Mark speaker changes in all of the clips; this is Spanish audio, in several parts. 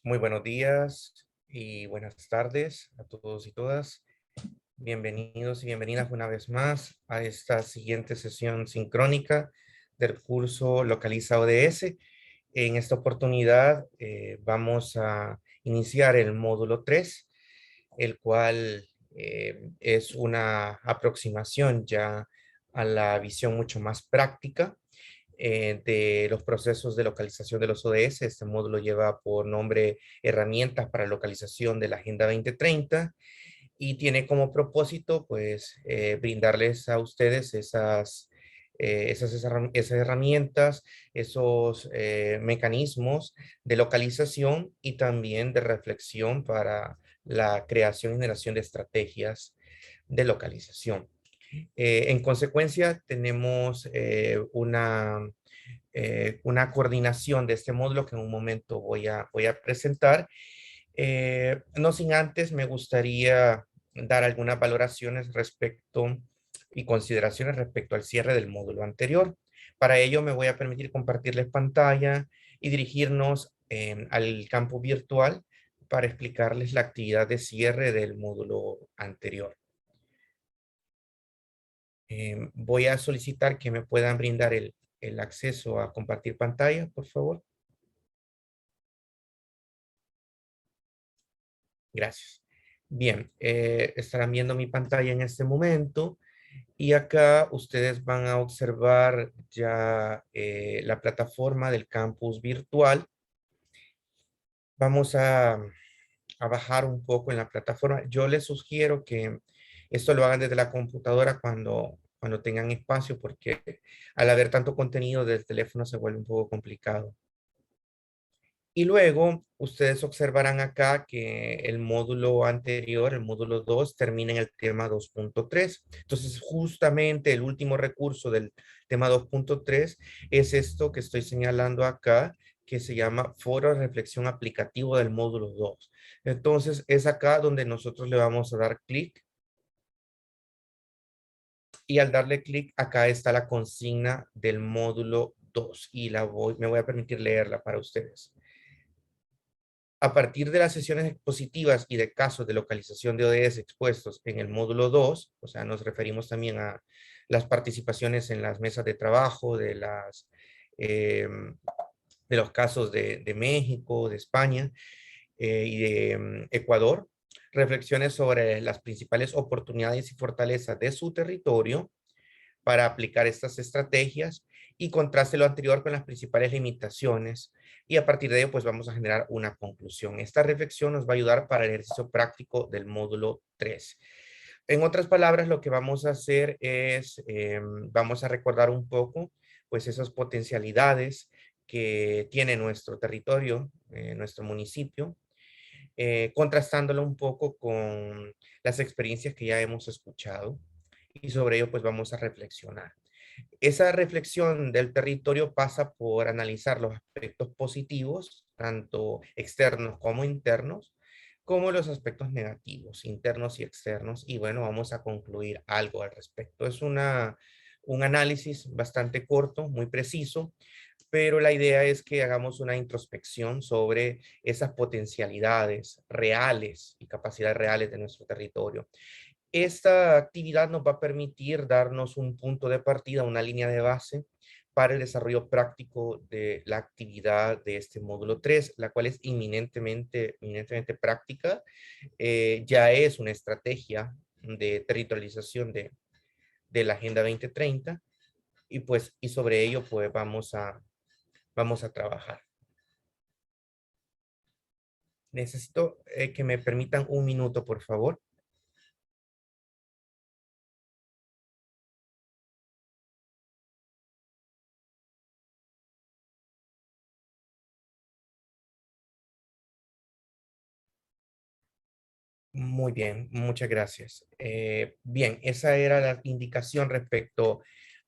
Speaker 1: Muy buenos días y buenas tardes a todos y todas. Bienvenidos y bienvenidas una vez más a esta siguiente sesión sincrónica del curso Localiza ODS. En esta oportunidad vamos a iniciar el módulo 3, el cual es una aproximación ya a la visión mucho más práctica de los procesos de localización de los ODS. Este módulo lleva por nombre Herramientas para localización de la Agenda 2030 y tiene como propósito, pues, brindarles a ustedes esas herramientas, esos mecanismos de localización y también de reflexión para la creación y generación de estrategias de localización. En consecuencia, tenemos una coordinación de este módulo que en un momento voy a presentar. No sin antes, me gustaría dar algunas valoraciones respecto y consideraciones respecto al cierre del módulo anterior. Para ello, me voy a permitir compartirles pantalla y dirigirnos al campo virtual para explicarles la actividad de cierre del módulo anterior. Voy a solicitar que me puedan brindar el acceso a compartir pantalla, por favor. Gracias. Bien, estarán viendo mi pantalla en este momento y acá ustedes van a observar ya la plataforma del campus virtual. Vamos a bajar un poco en la plataforma. Yo les sugiero que esto lo hagan desde la computadora cuando tengan espacio, porque al haber tanto contenido del teléfono se vuelve un poco complicado. Y luego ustedes observarán acá que el módulo anterior, el módulo 2, termina en el tema 2.3. Entonces, justamente el último recurso del tema 2.3 es esto que estoy señalando acá, que se llama Foro de Reflexión Aplicativo del módulo 2. Entonces, es acá donde nosotros le vamos a dar clic y al darle clic, acá está la consigna del módulo 2 y me voy a permitir leerla para ustedes. A partir de las sesiones expositivas y de casos de localización de ODS expuestos en el módulo 2, o sea, nos referimos también a las participaciones en las mesas de trabajo de los casos de México, de España y de Ecuador, reflexiones sobre las principales oportunidades y fortalezas de su territorio para aplicar estas estrategias y contraste lo anterior con las principales limitaciones y a partir de ello pues vamos a generar una conclusión. Esta reflexión nos va a ayudar para el ejercicio práctico del módulo 3. En otras palabras, lo que vamos a hacer es, vamos a recordar un poco pues esas potencialidades que tiene nuestro territorio, nuestro municipio, contrastándolo un poco con las experiencias que ya hemos escuchado y sobre ello pues vamos a reflexionar. Esa reflexión del territorio pasa por analizar los aspectos positivos, tanto externos como internos, como los aspectos negativos, internos y externos. Y bueno, vamos a concluir algo al respecto. Es un análisis bastante corto, muy preciso, pero la idea es que hagamos una introspección sobre esas potencialidades reales y capacidades reales de nuestro territorio. Esta actividad nos va a permitir darnos un punto de partida, una línea de base para el desarrollo práctico de la actividad de este módulo 3, la cual es eminentemente práctica. Ya es una estrategia de territorialización de la Agenda 2030 y sobre ello pues vamos a trabajar. Necesito que me permitan un minuto, por favor. Muy bien, muchas gracias. Bien, esa era la indicación respecto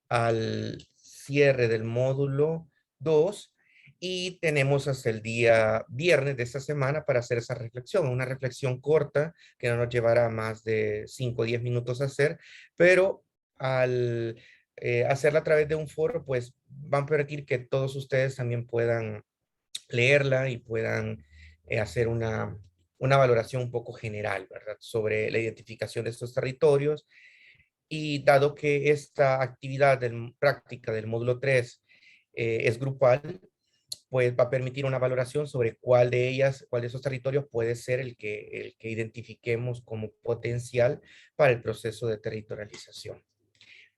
Speaker 1: al cierre del módulo 2 y tenemos hasta el día viernes de esta semana para hacer esa reflexión, una reflexión corta que no nos llevará más de 5 o 10 minutos a hacer, pero al hacerla a través de un foro, pues van a permitir que todos ustedes también puedan leerla y puedan hacer una valoración un poco general, ¿verdad? Sobre la identificación de estos territorios. Y dado que esta actividad práctica del módulo 3 es grupal, pues va a permitir una valoración sobre cuál de esos territorios puede ser el que identifiquemos como potencial para el proceso de territorialización.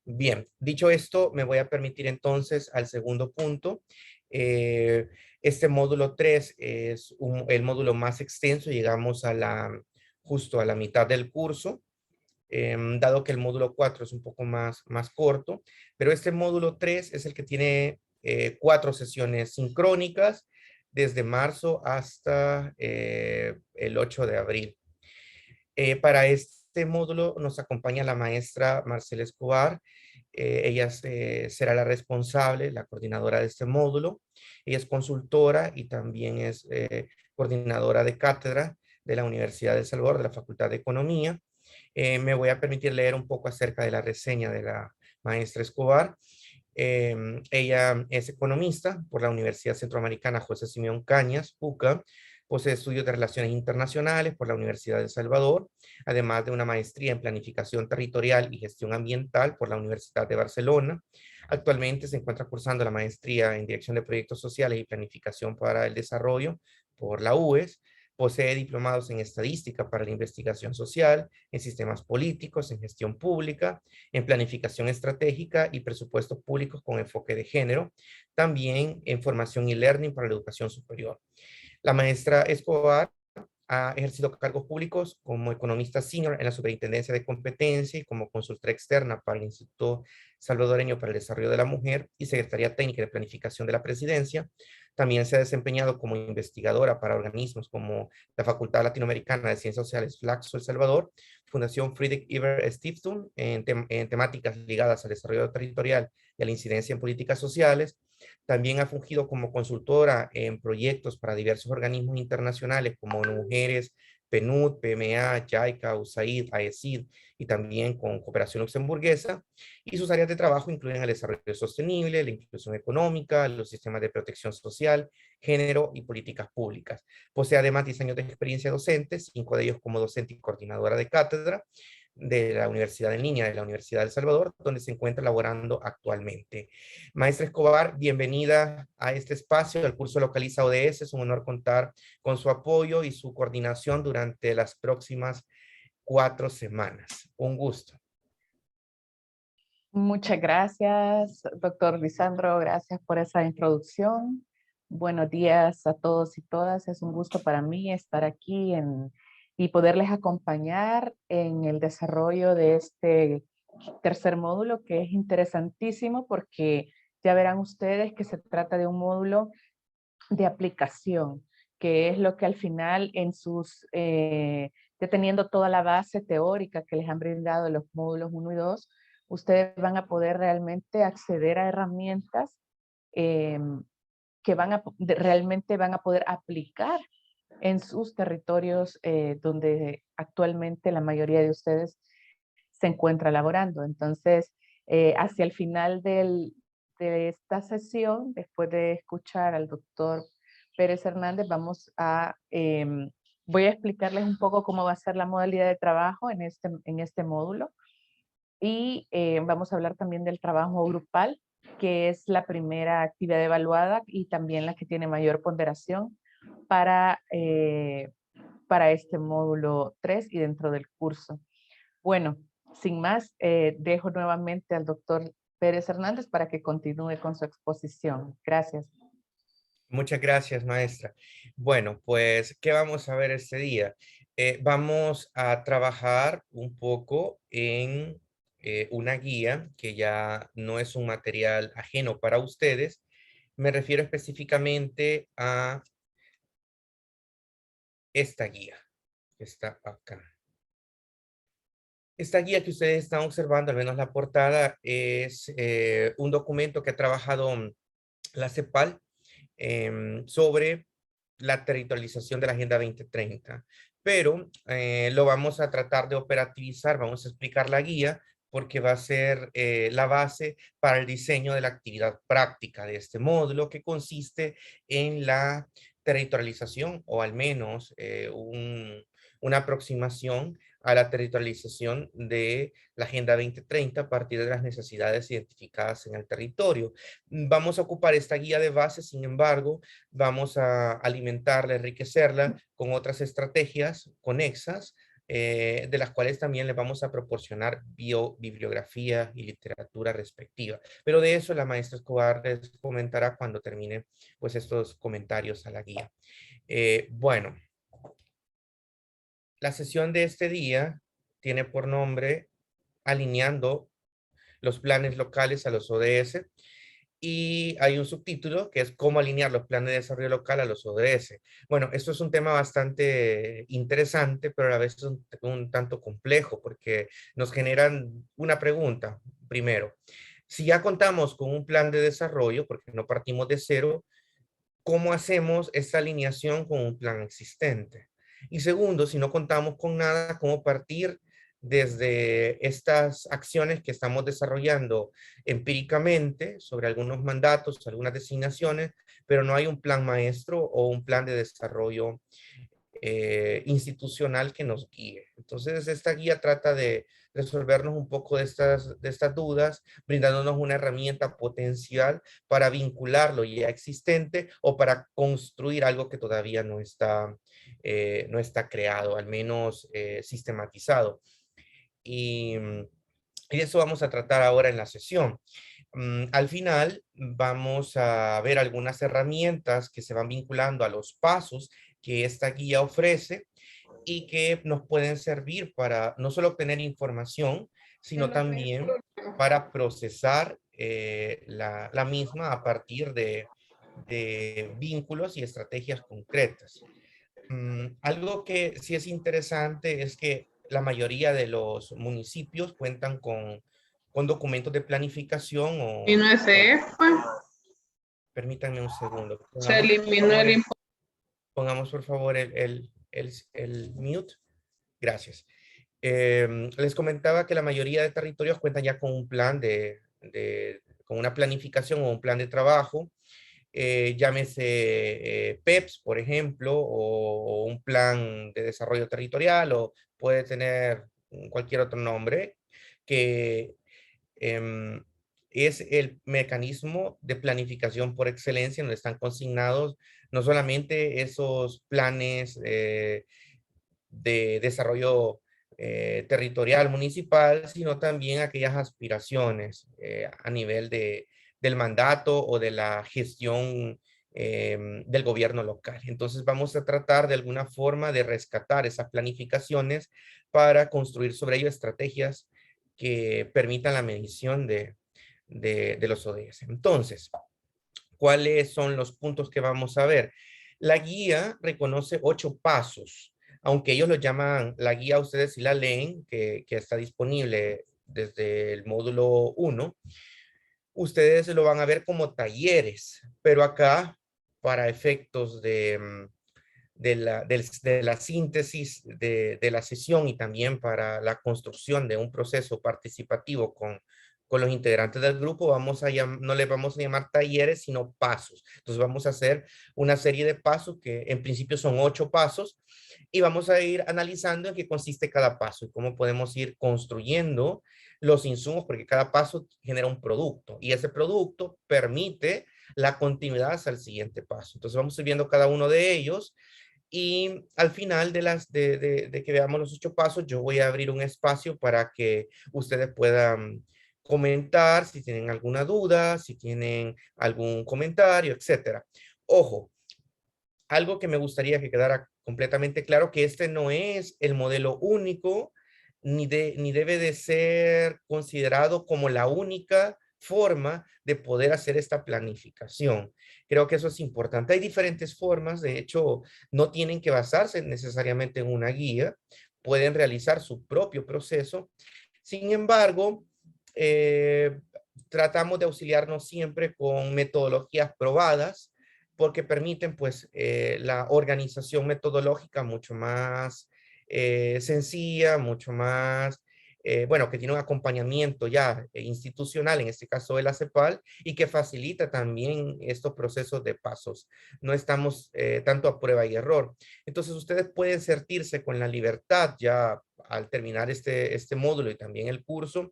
Speaker 1: Bien, dicho esto, me voy a permitir entonces al segundo punto. Eh, este módulo 3 es el módulo más extenso, llegamos justo a la mitad del curso, dado que el módulo 4 es un poco más corto, pero este módulo 3 es el que tiene 4 sesiones sincrónicas desde marzo hasta el 8 de abril. Para este módulo nos acompaña la maestra Marcela Escobar. Ella será la responsable, la coordinadora de este módulo. Ella es consultora y también es coordinadora de cátedra de la Universidad de El Salvador, de la Facultad de Economía. Me voy a permitir leer un poco acerca de la reseña de la maestra Escobar. Ella es economista por la Universidad Centroamericana José Simeón Cañas, UCA. Posee estudios de relaciones internacionales por la Universidad de El Salvador, además de una maestría en planificación territorial y gestión ambiental por la Universidad de Barcelona. Actualmente se encuentra cursando la maestría en dirección de proyectos sociales y planificación para el desarrollo por la UES. Posee diplomados en estadística para la investigación social, en sistemas políticos, en gestión pública, en planificación estratégica y presupuestos públicos con enfoque de género, también en formación y learning para la educación superior. La maestra Escobar ha ejercido cargos públicos como economista senior en la Superintendencia de Competencia y como consultora externa para el Instituto Salvadoreño para el Desarrollo de la Mujer y Secretaría Técnica de Planificación de la Presidencia. También se ha desempeñado como investigadora para organismos como la Facultad Latinoamericana de Ciencias Sociales Flaxo El Salvador, Fundación Friedrich Ebert Stiftung en temáticas ligadas al desarrollo territorial y a la incidencia en políticas sociales. También ha fungido como consultora en proyectos para diversos organismos internacionales como ONU Mujeres, PNUD, PMA, JICA, USAID, AECID y también con Cooperación Luxemburguesa. Y sus áreas de trabajo incluyen el desarrollo sostenible, la inclusión económica, los sistemas de protección social, género y políticas públicas. Posee además 10 años de experiencia docente, 5 de ellos como docente y coordinadora de cátedra de la Universidad en Línea de la Universidad de El Salvador, donde se encuentra laborando actualmente. Maestra Escobar, bienvenida a este espacio del curso Localiza ODS. Es un honor contar con su apoyo y su coordinación durante las próximas 4 semanas. Un gusto.
Speaker 2: Muchas gracias, doctor Lisandro. Gracias por esa introducción. Buenos días a todos y todas. Es un gusto para mí estar aquí y poderles acompañar en el desarrollo de este tercer módulo, que es interesantísimo porque ya verán ustedes que se trata de un módulo de aplicación, que es lo que al final ya teniendo toda la base teórica que les han brindado los módulos 1 y 2, ustedes van a poder realmente acceder a herramientas eh, que realmente van a poder aplicar en sus territorios donde actualmente la mayoría de ustedes se encuentra laborando. Entonces, hacia el final de esta sesión, después de escuchar al doctor Pérez Hernández, voy a explicarles un poco cómo va a ser la modalidad de trabajo en este módulo. Y vamos a hablar también del trabajo grupal, que es la primera actividad evaluada y también la que tiene mayor ponderación para, para este módulo 3 y dentro del curso. Bueno, sin más, dejo nuevamente al doctor Pérez Hernández para que continúe con su exposición. Gracias.
Speaker 1: Muchas gracias, maestra. Bueno, pues, ¿qué vamos a ver este día? Vamos a trabajar un poco en una guía que ya no es un material ajeno para ustedes. Me refiero específicamente a esta guía que está acá. Esta guía que ustedes están observando, al menos la portada, es un documento que ha trabajado la CEPAL sobre la territorialización de la Agenda 2030. Pero lo vamos a tratar de operativizar, vamos a explicar la guía porque va a ser la base para el diseño de la actividad práctica de este módulo, que consiste en la territorialización o al menos una aproximación a la territorialización de la Agenda 2030 a partir de las necesidades identificadas en el territorio. Vamos a ocupar esta guía de base, sin embargo, vamos a alimentarla, enriquecerla con otras estrategias conexas, de las cuales también les vamos a proporcionar bibliografía y literatura respectiva. Pero de eso la maestra Escobar les comentará cuando termine pues estos comentarios a la guía. Bueno, la sesión de este día tiene por nombre Alineando los planes locales a los ODS, y hay un subtítulo que es cómo alinear los planes de desarrollo local a los ODS. Bueno, esto es un tema bastante interesante, pero a la vez es un tanto complejo porque nos generan una pregunta. Primero, si ya contamos con un plan de desarrollo, porque no partimos de cero, ¿cómo hacemos esta alineación con un plan existente? Y segundo, si no contamos con nada, ¿cómo partir desde estas acciones que estamos desarrollando empíricamente sobre algunos mandatos, algunas designaciones, pero no hay un plan maestro o un plan de desarrollo institucional que nos guíe? Entonces, esta guía trata de resolvernos un poco de estas dudas, brindándonos una herramienta potencial para vincular lo ya existente o para construir algo que todavía no está creado, al menos sistematizado. Y, y de eso vamos a tratar ahora en la sesión. Al final vamos a ver algunas herramientas que se van vinculando a los pasos que esta guía ofrece y que nos pueden servir para no solo obtener información, sino también para procesar la misma a partir de vínculos y estrategias concretas. Algo que sí es interesante es que la mayoría de los municipios cuentan con documentos de planificación
Speaker 3: Y no es F,
Speaker 1: permítanme un segundo.
Speaker 3: se eliminó el impuesto.
Speaker 1: Pongamos por favor el mute. Gracias. Les comentaba que la mayoría de territorios cuentan ya con un plan con una planificación o un plan de trabajo, llámese PEPS, por ejemplo, o un plan de desarrollo territorial, o puede tener cualquier otro nombre, que em, es el mecanismo de planificación por excelencia, donde están consignados no solamente esos planes de desarrollo territorial municipal, sino también aquellas aspiraciones a nivel del mandato o de la gestión del gobierno local. Entonces vamos a tratar de alguna forma de rescatar esas planificaciones para construir sobre ello estrategias que permitan la medición de los ODS. Entonces, ¿cuáles son los puntos que vamos a ver? La guía reconoce 8 pasos, aunque ellos lo llaman la guía, ustedes si la leen, que está disponible desde el módulo 1, ustedes lo van a ver como talleres, pero acá, para efectos de la síntesis de la sesión y también para la construcción de un proceso participativo con los integrantes del grupo, no le vamos a llamar talleres, sino pasos. Entonces vamos a hacer una serie de pasos que en principio son 8 pasos y vamos a ir analizando en qué consiste cada paso y cómo podemos ir construyendo los insumos, porque cada paso genera un producto y ese producto permite la continuidad hasta el siguiente paso. Entonces vamos a ir viendo cada uno de ellos y al final de que veamos los 8 pasos, yo voy a abrir un espacio para que ustedes puedan comentar si tienen alguna duda, si tienen algún comentario, etcétera. Ojo, algo que me gustaría que quedara completamente claro, que este no es el modelo único, ni debe de ser considerado como la única forma de poder hacer esta planificación. Creo que eso es importante. Hay diferentes formas, de hecho, no tienen que basarse necesariamente en una guía, pueden realizar su propio proceso. Sin embargo, eh, tratamos de auxiliarnos siempre con metodologías probadas porque permiten pues la organización metodológica mucho más sencilla, mucho más bueno, que tiene un acompañamiento ya institucional, en este caso de la CEPAL, y que facilita también estos procesos de pasos. No estamos tanto a prueba y error. Entonces ustedes pueden sentirse con la libertad ya al terminar este módulo y también el curso,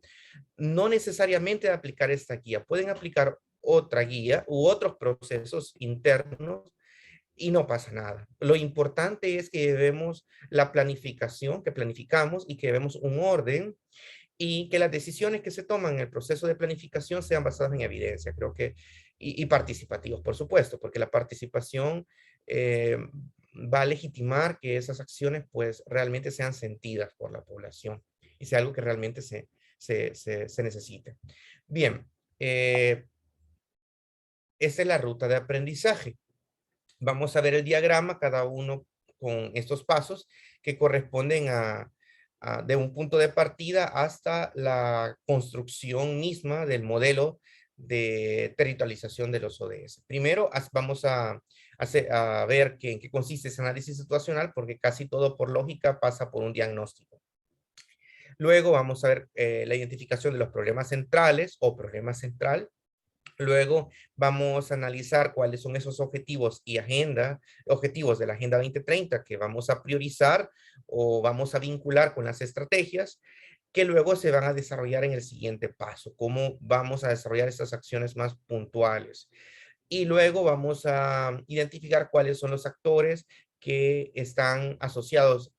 Speaker 1: no necesariamente de aplicar esta guía, pueden aplicar otra guía u otros procesos internos y no pasa nada. Lo importante es que llevemos la planificación, que planificamos y que llevemos un orden y que las decisiones que se toman en el proceso de planificación sean basadas en evidencia, creo que, y participativos, por supuesto, porque la participación va a legitimar que esas acciones pues realmente sean sentidas por la población y sea algo que realmente se necesite. Bien, esa es la ruta de aprendizaje. Vamos a ver el diagrama, cada uno con estos pasos que corresponden de un punto de partida hasta la construcción misma del modelo de territorialización de los ODS. Primero vamos a ver en qué consiste ese análisis situacional, porque casi todo por lógica pasa por un diagnóstico. Luego vamos a ver la identificación de los problemas centrales o problema central. Luego vamos a analizar cuáles son esos objetivos y objetivos de la Agenda 2030 que vamos a priorizar o vamos a vincular con las estrategias que luego se van a desarrollar en el siguiente paso, cómo vamos a desarrollar estas acciones más puntuales. Y luego vamos a identificar cuáles son los actores que están asociados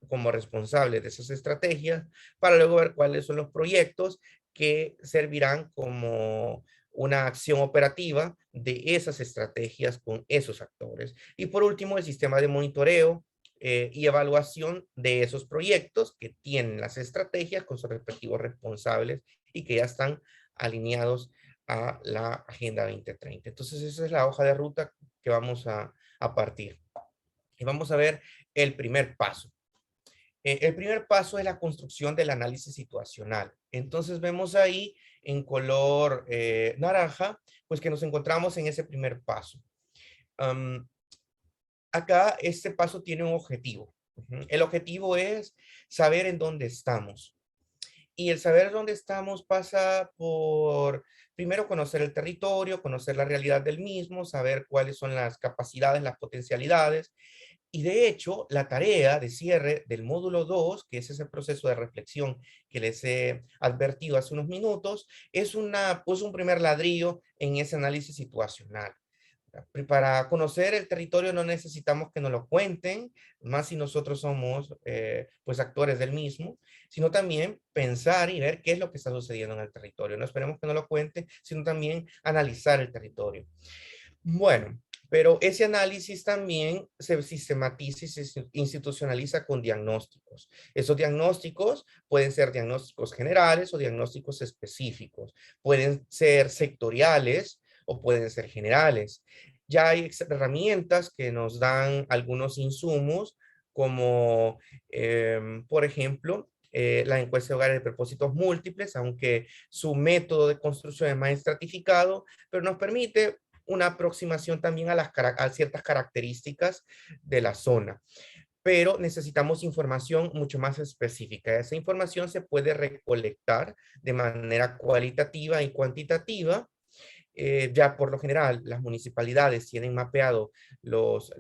Speaker 1: como responsables de esas estrategias, para luego ver cuáles son los proyectos que servirán como una acción operativa de esas estrategias con esos actores. Y por último, el sistema de monitoreo y evaluación de esos proyectos que tienen las estrategias con sus respectivos responsables y que ya están alineados a la Agenda 2030. Entonces, esa es la hoja de ruta que vamos a partir. Y vamos a ver el primer paso. El primer paso es la construcción del análisis situacional. Entonces vemos ahí en color naranja, pues que nos encontramos en ese primer paso. Acá este paso tiene un objetivo. El objetivo es saber en dónde estamos. Y el saber dónde estamos pasa por, primero, conocer el territorio, conocer la realidad del mismo, saber cuáles son las capacidades, las potencialidades. Y de hecho, la tarea de cierre del módulo 2, que es ese proceso de reflexión que les he advertido hace unos minutos, es un primer ladrillo en ese análisis situacional. Para conocer el territorio no necesitamos que nos lo cuenten, más si nosotros somos pues actores del mismo, sino también pensar y ver qué es lo que está sucediendo en el territorio. No esperemos que nos lo cuenten, sino también analizar el territorio. Bueno, pero ese análisis también se sistematiza y se institucionaliza con diagnósticos. Esos diagnósticos pueden ser diagnósticos generales o diagnósticos específicos. Pueden ser sectoriales o pueden ser generales. Ya hay herramientas que nos dan algunos insumos como, por ejemplo, la encuesta de hogares de propósitos múltiples, aunque su método de construcción es más estratificado, pero nos permite una aproximación también a ciertas características de la zona. Pero necesitamos información mucho más específica. Esa información se puede recolectar de manera cualitativa y cuantitativa. Ya por lo general, las municipalidades tienen mapeado los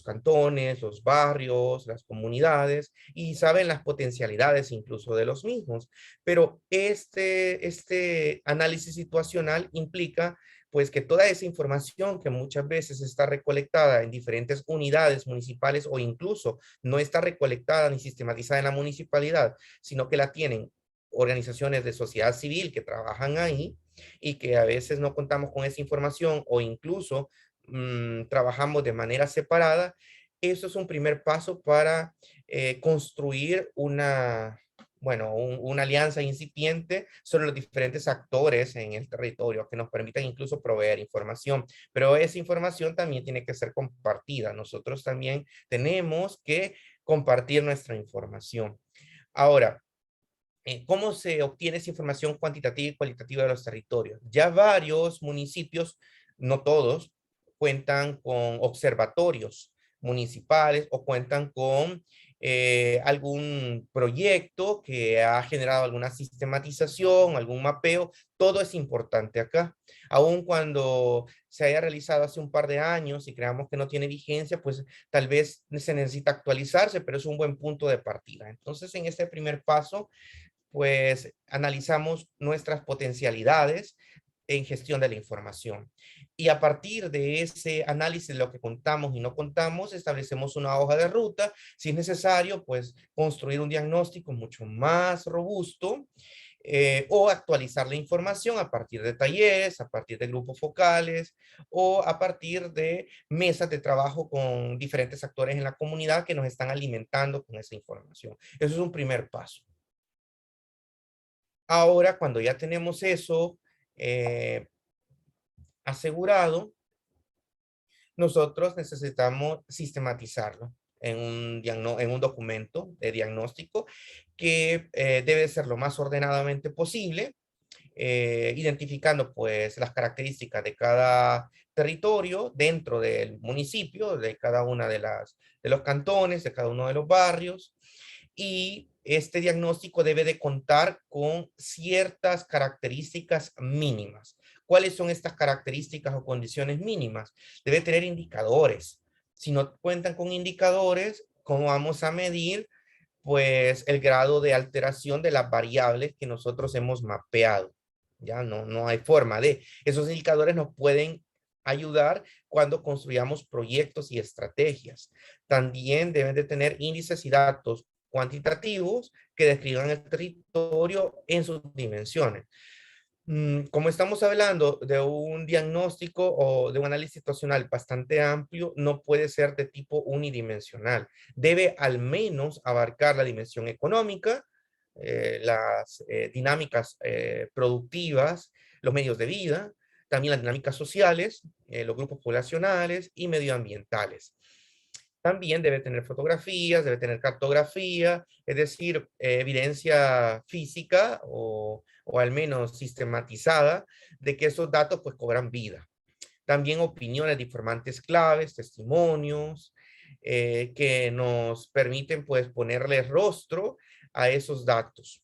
Speaker 1: cantones, los barrios, las comunidades y saben las potencialidades incluso de los mismos. Pero este análisis situacional implica pues que toda esa información que muchas veces está recolectada en diferentes unidades municipales o incluso no está recolectada ni sistematizada en la municipalidad, sino que la tienen organizaciones de sociedad civil que trabajan ahí y que a veces no contamos con esa información o incluso trabajamos de manera separada, eso es un primer paso para construir una alianza incipiente sobre los diferentes actores en el territorio que nos permitan incluso proveer información. Pero esa información también tiene que ser compartida. Nosotros también tenemos que compartir nuestra información. Ahora, ¿cómo se obtiene esa información cuantitativa y cualitativa de los territorios? Ya varios municipios, no todos, cuentan con observatorios municipales o cuentan con algún proyecto que ha generado alguna sistematización, algún mapeo, todo es importante acá. Aun cuando se haya realizado hace un par de años y creamos que no tiene vigencia, pues tal vez se necesita actualizarse, pero es un buen punto de partida. Entonces, en este primer paso, pues analizamos nuestras potencialidades en gestión de la información. Y a partir de ese análisis de lo que contamos y no contamos, establecemos una hoja de ruta. Si es necesario, pues construir un diagnóstico mucho más robusto, o actualizar la información a partir de talleres, a partir de grupos focales o a partir de mesas de trabajo con diferentes actores en la comunidad que nos están alimentando con esa información. Eso es un primer paso. Ahora, cuando ya tenemos eso asegurado, nosotros necesitamos sistematizarlo en un documento de diagnóstico que debe ser lo más ordenadamente posible, identificando pues las características de cada territorio dentro del municipio, de cada una de los cantones, de cada uno de los barrios, y este diagnóstico debe de contar con ciertas características mínimas. ¿Cuáles son estas características o condiciones mínimas? Debe tener indicadores. Si no cuentan con indicadores, ¿cómo vamos a medir pues el grado de alteración de las variables que nosotros hemos mapeado? Ya no hay forma de. Esos indicadores nos pueden ayudar cuando construyamos proyectos y estrategias. También deben de tener índices y datos cuantitativos que describan el territorio en sus dimensiones. Como estamos hablando de un diagnóstico o de un análisis situacional bastante amplio, no puede ser de tipo unidimensional. Debe al menos abarcar la dimensión económica, las dinámicas productivas, los medios de vida, también las dinámicas sociales, los grupos poblacionales y medioambientales. También debe tener fotografías, debe tener cartografía, es decir, evidencia física o al menos sistematizada de que esos datos pues cobran vida. También opiniones de informantes claves, testimonios, que nos permiten pues ponerle rostro a esos datos.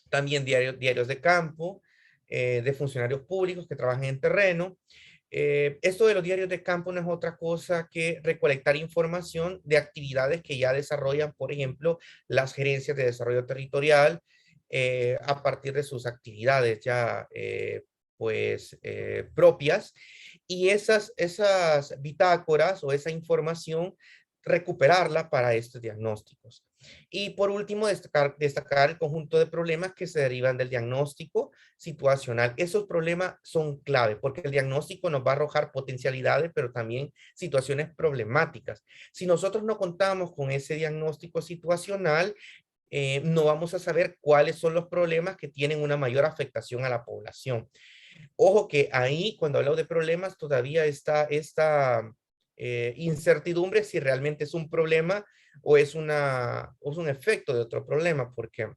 Speaker 1: También diarios de campo, de funcionarios públicos que trabajan en terreno. Esto de los diarios de campo no es otra cosa que recolectar información de actividades que ya desarrollan, por ejemplo, las gerencias de desarrollo territorial, a partir de sus actividades ya propias. Y esas bitácoras o esa información, recuperarla para estos diagnósticos. Y por último, destacar el conjunto de problemas que se derivan del diagnóstico situacional. Esos problemas son clave porque el diagnóstico nos va a arrojar potencialidades, pero también situaciones problemáticas. Si nosotros no contamos con ese diagnóstico situacional, no vamos a saber cuáles son los problemas que tienen una mayor afectación a la población. Ojo que ahí, cuando hablo de problemas, todavía está esta incertidumbre si realmente es un problema o es un efecto de otro problema, porque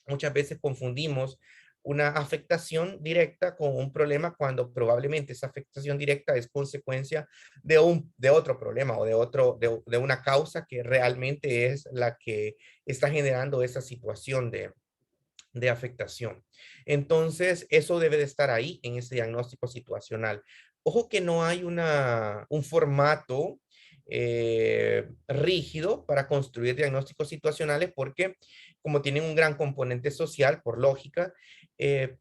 Speaker 1: muchas veces confundimos una afectación directa con un problema cuando probablemente esa afectación directa es consecuencia de otro problema o de una causa que realmente es la que está generando esa situación de afectación. Entonces, eso debe de estar ahí en ese diagnóstico situacional. Ojo que no hay un formato rígido para construir diagnósticos situacionales porque como tienen un gran componente social, por lógica, eh,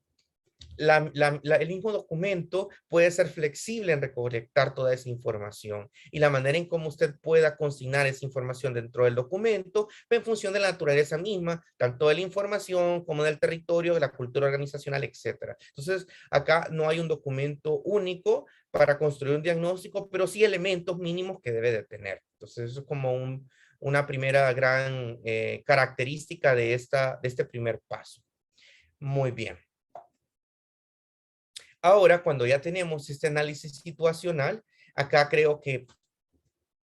Speaker 1: el mismo documento puede ser flexible en recolectar toda esa información y la manera en cómo usted pueda consignar esa información dentro del documento en función de la naturaleza misma, tanto de la información como del territorio, de la cultura organizacional, etcétera. Entonces, acá no hay un documento único para construir un diagnóstico, pero sí elementos mínimos que debe de tener. Entonces, eso es como una primera gran característica de este primer paso. Muy bien. Ahora, cuando ya tenemos este análisis situacional, acá creo que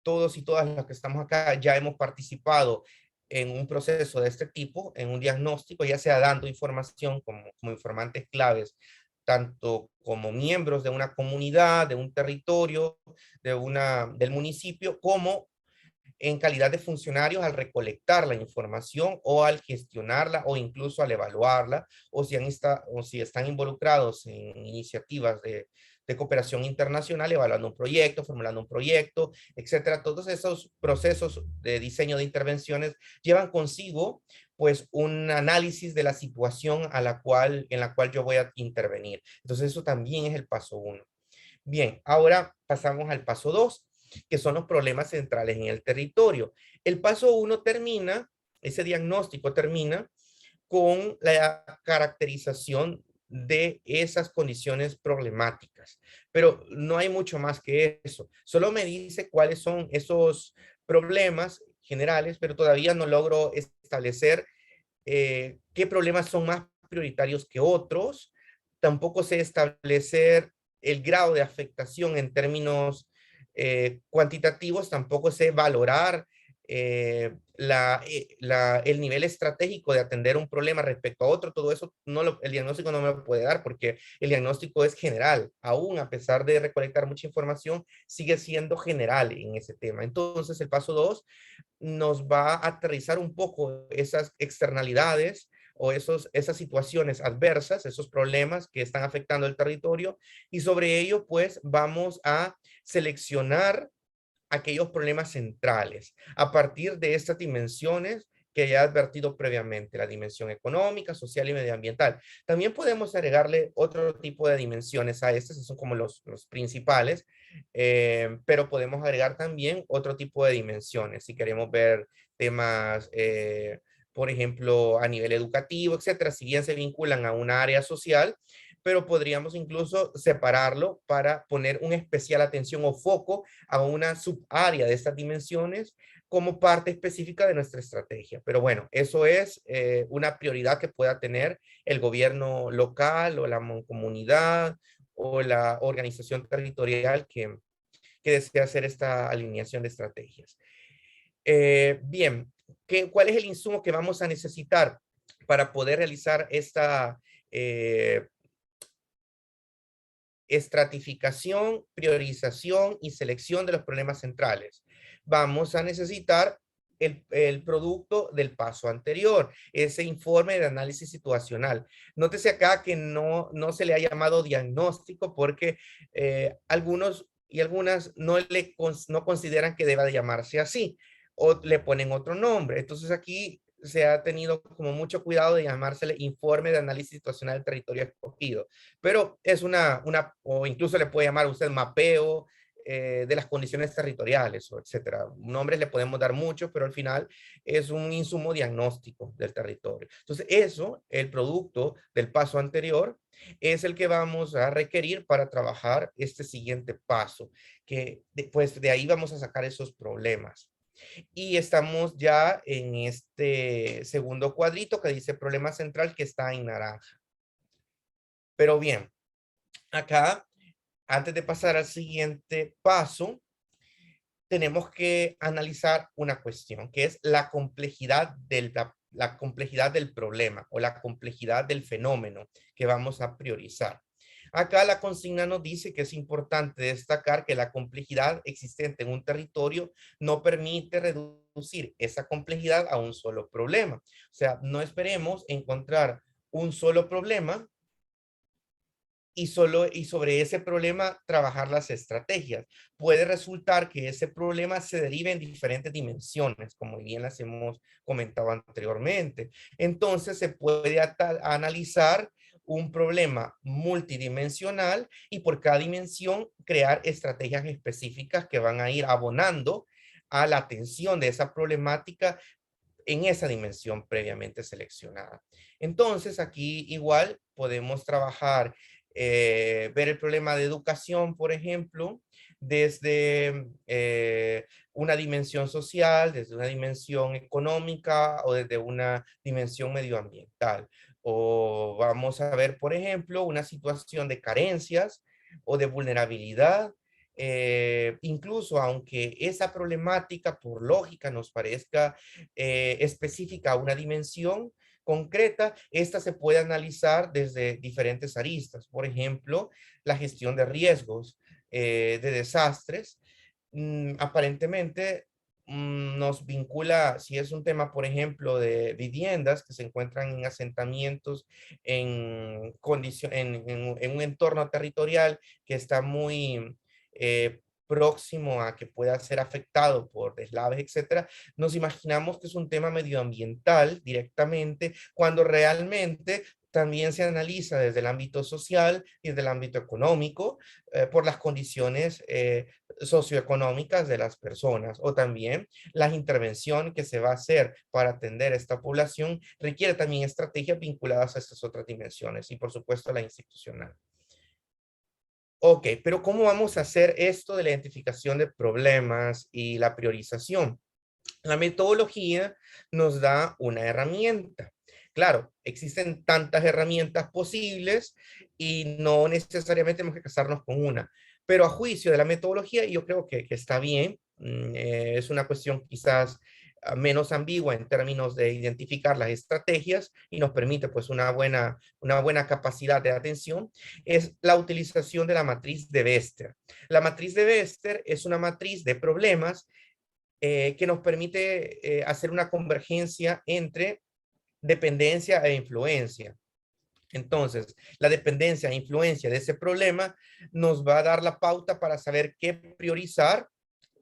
Speaker 1: todos y todas los que estamos acá ya hemos participado en un proceso de este tipo, en un diagnóstico, ya sea dando información como informantes claves, tanto como miembros de una comunidad, de un territorio, del municipio, como en calidad de funcionarios al recolectar la información o al gestionarla o incluso al evaluarla, o si están involucrados en iniciativas de cooperación internacional, evaluando un proyecto, formulando un proyecto, etcétera. Todos esos procesos de diseño de intervenciones llevan consigo pues un análisis de la situación en la cual yo voy a intervenir. Entonces eso también es el paso 1. Bien, ahora pasamos al paso 2, que son los problemas centrales en el territorio. El paso 1 termina, ese diagnóstico termina con la caracterización de esas condiciones problemáticas. Pero no hay mucho más que eso. Solo me dice cuáles son esos problemas generales, pero todavía no logro establecer qué problemas son más prioritarios que otros. Tampoco sé establecer el grado de afectación en términos cuantitativos, tampoco sé valorar el nivel estratégico de atender un problema respecto a otro. Todo eso el diagnóstico no me lo puede dar porque el diagnóstico es general. Aún a pesar de recolectar mucha información, sigue siendo general en ese tema. Entonces, el paso 2 nos va a aterrizar un poco esas externalidades o esas situaciones adversas, esos problemas que están afectando el territorio, y sobre ello pues vamos a seleccionar aquellos problemas centrales a partir de estas dimensiones que ya he advertido previamente, la dimensión económica, social y medioambiental. También podemos agregarle otro tipo de dimensiones a estas, esos son como los principales, pero podemos agregar también otro tipo de dimensiones si queremos ver temas, por ejemplo, a nivel educativo, etcétera, si bien se vinculan a una área social, pero podríamos incluso separarlo para poner una especial atención o foco a una subárea de estas dimensiones como parte específica de nuestra estrategia. Pero bueno, eso es una prioridad que pueda tener el gobierno local o la comunidad o la organización territorial que desea hacer esta alineación de estrategias. Bien, ¿cuál es el insumo que vamos a necesitar para poder realizar esta estratificación, priorización y selección de los problemas centrales? Vamos a necesitar el producto del paso anterior, ese informe de análisis situacional. Nótese acá que no se le ha llamado diagnóstico porque algunos y algunas no consideran que deba de llamarse así o le ponen otro nombre. Entonces aquí se ha tenido como mucho cuidado de llamársele informe de análisis situacional del territorio escogido, pero es o incluso le puede llamar usted mapeo de las condiciones territoriales, o etcétera. Nombres le podemos dar muchos, pero al final es un insumo diagnóstico del territorio. Entonces eso, el producto del paso anterior, es el que vamos a requerir para trabajar este siguiente paso, que pues de ahí vamos a sacar esos problemas. Y estamos ya en este segundo cuadrito que dice problema central, que está en naranja. Pero bien, acá, antes de pasar al siguiente paso, tenemos que analizar una cuestión, que es la complejidad la complejidad del problema o la complejidad del fenómeno que vamos a priorizar. Acá la consigna nos dice que es importante destacar que la complejidad existente en un territorio no permite reducir esa complejidad a un solo problema. O sea, no esperemos encontrar un solo problema y sobre ese problema trabajar las estrategias. Puede resultar que ese problema se derive en diferentes dimensiones, como bien las hemos comentado anteriormente. Entonces se puede analizar un problema multidimensional y por cada dimensión crear estrategias específicas que van a ir abonando a la atención de esa problemática en esa dimensión previamente seleccionada. Entonces, aquí igual podemos trabajar, ver el problema de educación, por ejemplo, desde una dimensión social, desde una dimensión económica o desde una dimensión medioambiental. O vamos a ver, por ejemplo, una situación de carencias o de vulnerabilidad, incluso aunque esa problemática por lógica nos parezca específica a una dimensión concreta, esta se puede analizar desde diferentes aristas. Por ejemplo, la gestión de riesgos, de desastres. Aparentemente nos vincula, si es un tema, por ejemplo, de viviendas que se encuentran en asentamientos en un entorno territorial que está muy próximo a que pueda ser afectado por deslaves, etcétera, nos imaginamos que es un tema medioambiental directamente, cuando realmente también se analiza desde el ámbito social y desde el ámbito económico por las condiciones socioeconómicas de las personas, o también la intervención que se va a hacer para atender a esta población requiere también estrategias vinculadas a estas otras dimensiones y por supuesto la institucional. Ok, pero ¿cómo vamos a hacer esto de la identificación de problemas y la priorización? La metodología nos da una herramienta. Claro, existen tantas herramientas posibles y no necesariamente tenemos que casarnos con una, pero a juicio de la metodología yo creo que está bien. Es una cuestión quizás menos ambigua en términos de identificar las estrategias y nos permite pues una buena capacidad de atención, es la utilización de la matriz de Bester. La matriz de Bester es una matriz de problemas que nos permite hacer una convergencia entre dependencia e influencia. Entonces, la dependencia e influencia de ese problema nos va a dar la pauta para saber qué priorizar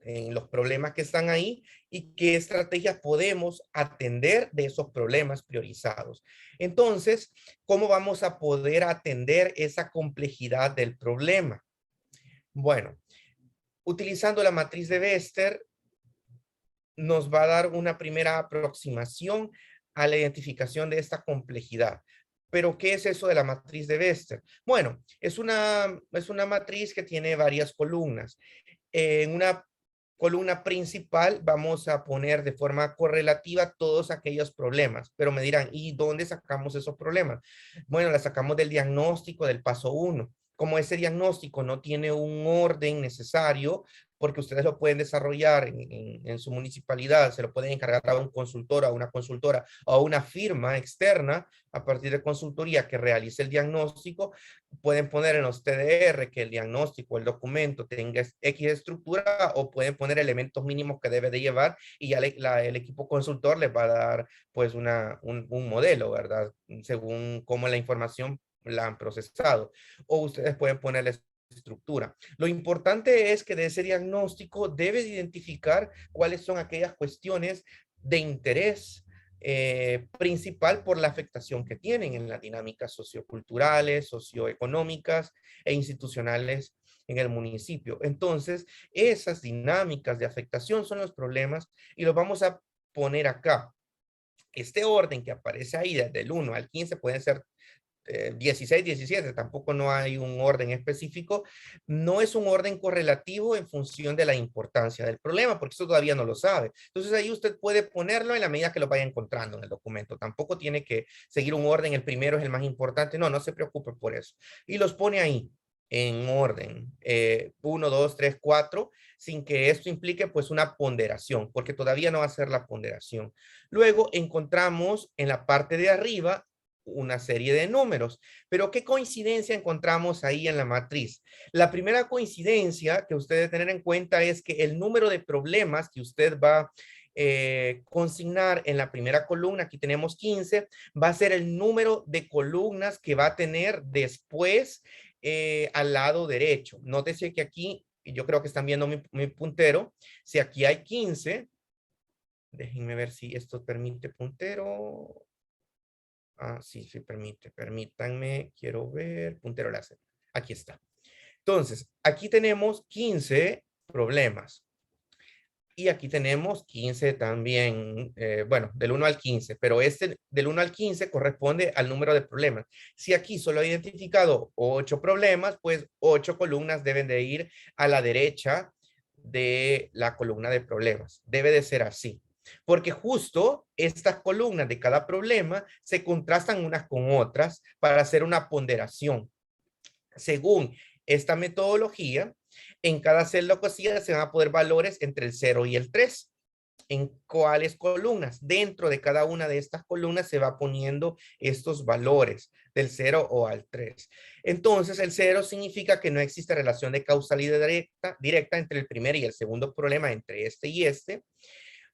Speaker 1: en los problemas que están ahí y qué estrategias podemos atender de esos problemas priorizados. Entonces, ¿cómo vamos a poder atender esa complejidad del problema? Bueno, utilizando la matriz de Bester, nos va a dar una primera aproximación a la identificación de esta complejidad. Pero, ¿qué es eso de la matriz de Bester? Bueno, es una matriz que tiene varias columnas. En una columna principal vamos a poner de forma correlativa todos aquellos problemas, pero me dirán, ¿y dónde sacamos esos problemas? Bueno, la sacamos del diagnóstico del paso 1. Como ese diagnóstico no tiene un orden necesario, porque ustedes lo pueden desarrollar en su municipalidad, se lo pueden encargar a un consultor, a una consultora o a una firma externa a partir de consultoría que realice el diagnóstico, pueden poner en los TDR que el diagnóstico, el documento tenga X estructura o pueden poner elementos mínimos que debe de llevar y ya el equipo consultor les va a dar pues un modelo, ¿verdad? Según cómo la información la han procesado. O ustedes pueden ponerles estructura. Lo importante es que de ese diagnóstico debes identificar cuáles son aquellas cuestiones de interés principal por la afectación que tienen en las dinámicas socioculturales, socioeconómicas e institucionales en el municipio. Entonces, esas dinámicas de afectación son los problemas y los vamos a poner acá. Este orden que aparece ahí desde el 1 al 15 pueden ser 16, 17, tampoco no hay un orden específico, no es un orden correlativo en función de la importancia del problema, porque eso todavía no lo sabe. Entonces ahí usted puede ponerlo en la medida que lo vaya encontrando en el documento. Tampoco tiene que seguir un orden, el primero es el más importante, no se preocupe por eso. Y los pone ahí en orden, 1, 2, 3, 4, sin que esto implique pues una ponderación, porque todavía no va a ser la ponderación. Luego encontramos en la parte de arriba una serie de números. Pero ¿qué coincidencia encontramos ahí en la matriz? La primera coincidencia que usted debe tener en cuenta es que el número de problemas que usted va a consignar en la primera columna, aquí tenemos 15, va a ser el número de columnas que va a tener después al lado derecho. Nótese que aquí, yo creo que están viendo mi puntero, si aquí hay 15, déjenme ver si esto permite puntero. Sí, permite. Permítanme, quiero ver, puntero láser. Aquí está. Entonces, aquí tenemos 15 problemas. Y aquí tenemos 15 también, bueno, del 1 al 15, pero este del 1 al 15 corresponde al número de problemas. Si aquí solo he identificado 8 problemas, pues 8 columnas deben de ir a la derecha de la columna de problemas. Debe de ser así. Porque justo estas columnas de cada problema se contrastan unas con otras para hacer una ponderación. Según esta metodología, en cada celda o casilla se van a poner valores entre el 0 y el 3. en cuáles columnas. Dentro de cada una de estas columnas se va poniendo estos valores del 0 o al 3. Entonces, el 0 significa que no existe relación de causalidad directa entre el primer y el segundo problema, entre este y este.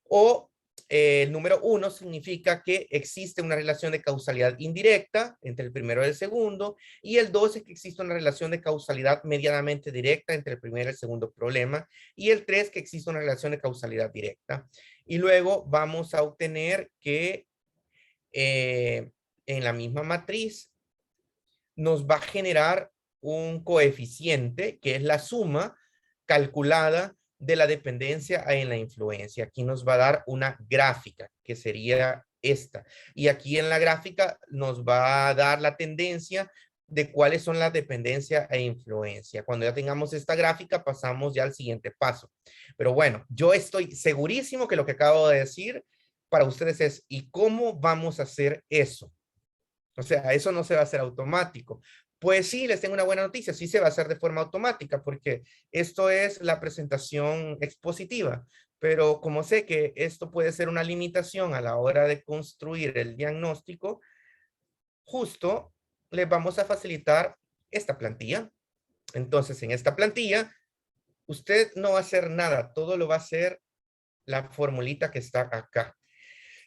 Speaker 1: O el número 1 significa que existe una relación de causalidad indirecta entre el primero y el segundo, y el 2 es que existe una relación de causalidad medianamente directa entre el primer y el segundo problema, y el 3 que existe una relación de causalidad directa. Y luego vamos a obtener que en la misma matriz nos va a generar un coeficiente que es la suma calculada de la dependencia en la influencia. Aquí nos va a dar una gráfica que sería esta. Y aquí en la gráfica nos va a dar la tendencia de cuáles son las dependencias e influencia. Cuando ya tengamos esta gráfica, pasamos ya al siguiente paso. Pero bueno, yo estoy segurísimo que lo que acabo de decir para ustedes es, ¿y cómo vamos a hacer eso? O sea, eso no se va a hacer automático. Pues sí, les tengo una buena noticia, sí se va a hacer de forma automática porque esto es la presentación expositiva, pero como sé que esto puede ser una limitación a la hora de construir el diagnóstico, justo les vamos a facilitar esta plantilla. Entonces, en esta plantilla, usted no va a hacer nada, todo lo va a hacer la formulita que está acá.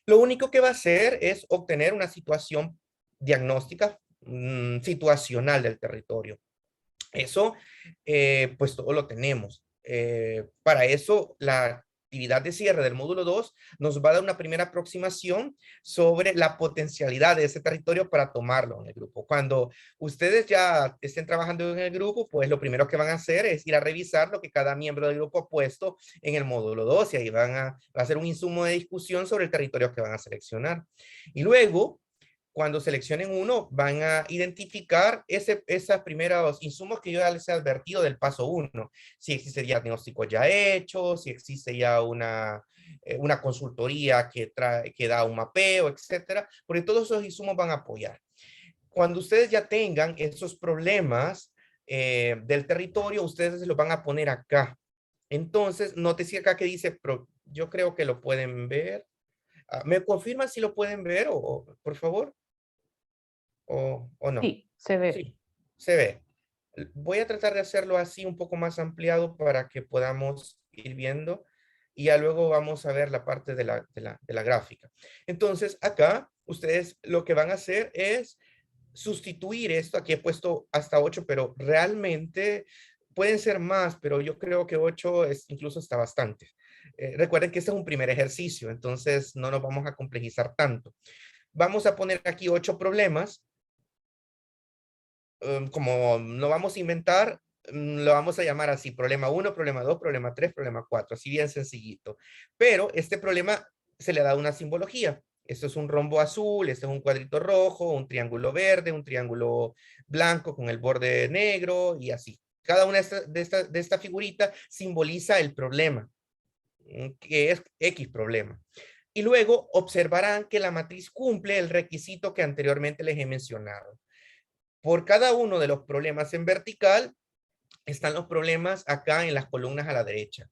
Speaker 1: Lo único que va a hacer es obtener una situación diagnóstica situacional del territorio. Eso, pues todo lo tenemos. Para eso, la actividad de cierre del módulo 2 nos va a dar una primera aproximación sobre la potencialidad de ese territorio para tomarlo en el grupo. Cuando ustedes ya estén trabajando en el grupo, pues lo primero que van a hacer es ir a revisar lo que cada miembro del grupo ha puesto en el módulo 2 y ahí van a hacer un insumo de discusión sobre el territorio que van a seleccionar. Y luego, cuando seleccionen uno, van a identificar esos primeros insumos que yo ya les he advertido del paso 1. Si existe ya diagnóstico ya hecho, si existe ya una consultoría que da un mapeo, etcétera, porque todos esos insumos van a apoyar. Cuando ustedes ya tengan esos problemas del territorio, ustedes los van a poner acá. Entonces, nótese acá que dice, yo creo que lo pueden ver. ¿Me confirman si lo pueden ver por favor? ¿O no?
Speaker 2: Sí, se ve.
Speaker 1: Sí, se ve. Voy a tratar de hacerlo así un poco más ampliado para que podamos ir viendo y ya luego vamos a ver la parte de la gráfica. Entonces, acá ustedes lo que van a hacer es sustituir esto. Aquí he puesto hasta 8, pero realmente pueden ser más, pero yo creo que 8 es incluso hasta bastante. Recuerden que este es un primer ejercicio, entonces no nos vamos a complejizar tanto. Vamos a poner aquí 8 problemas. Como no vamos a inventar, lo vamos a llamar así, problema 1, problema 2, problema 3, problema 4, así bien sencillito. Pero este problema se le da una simbología. Esto es un rombo azul, este es un cuadrito rojo, un triángulo verde, un triángulo blanco con el borde negro y así. Cada una de esta figurita simboliza el problema, que es X problema. Y luego observarán que la matriz cumple el requisito que anteriormente les he mencionado. Por cada uno de los problemas en vertical, están los problemas acá en las columnas a la derecha.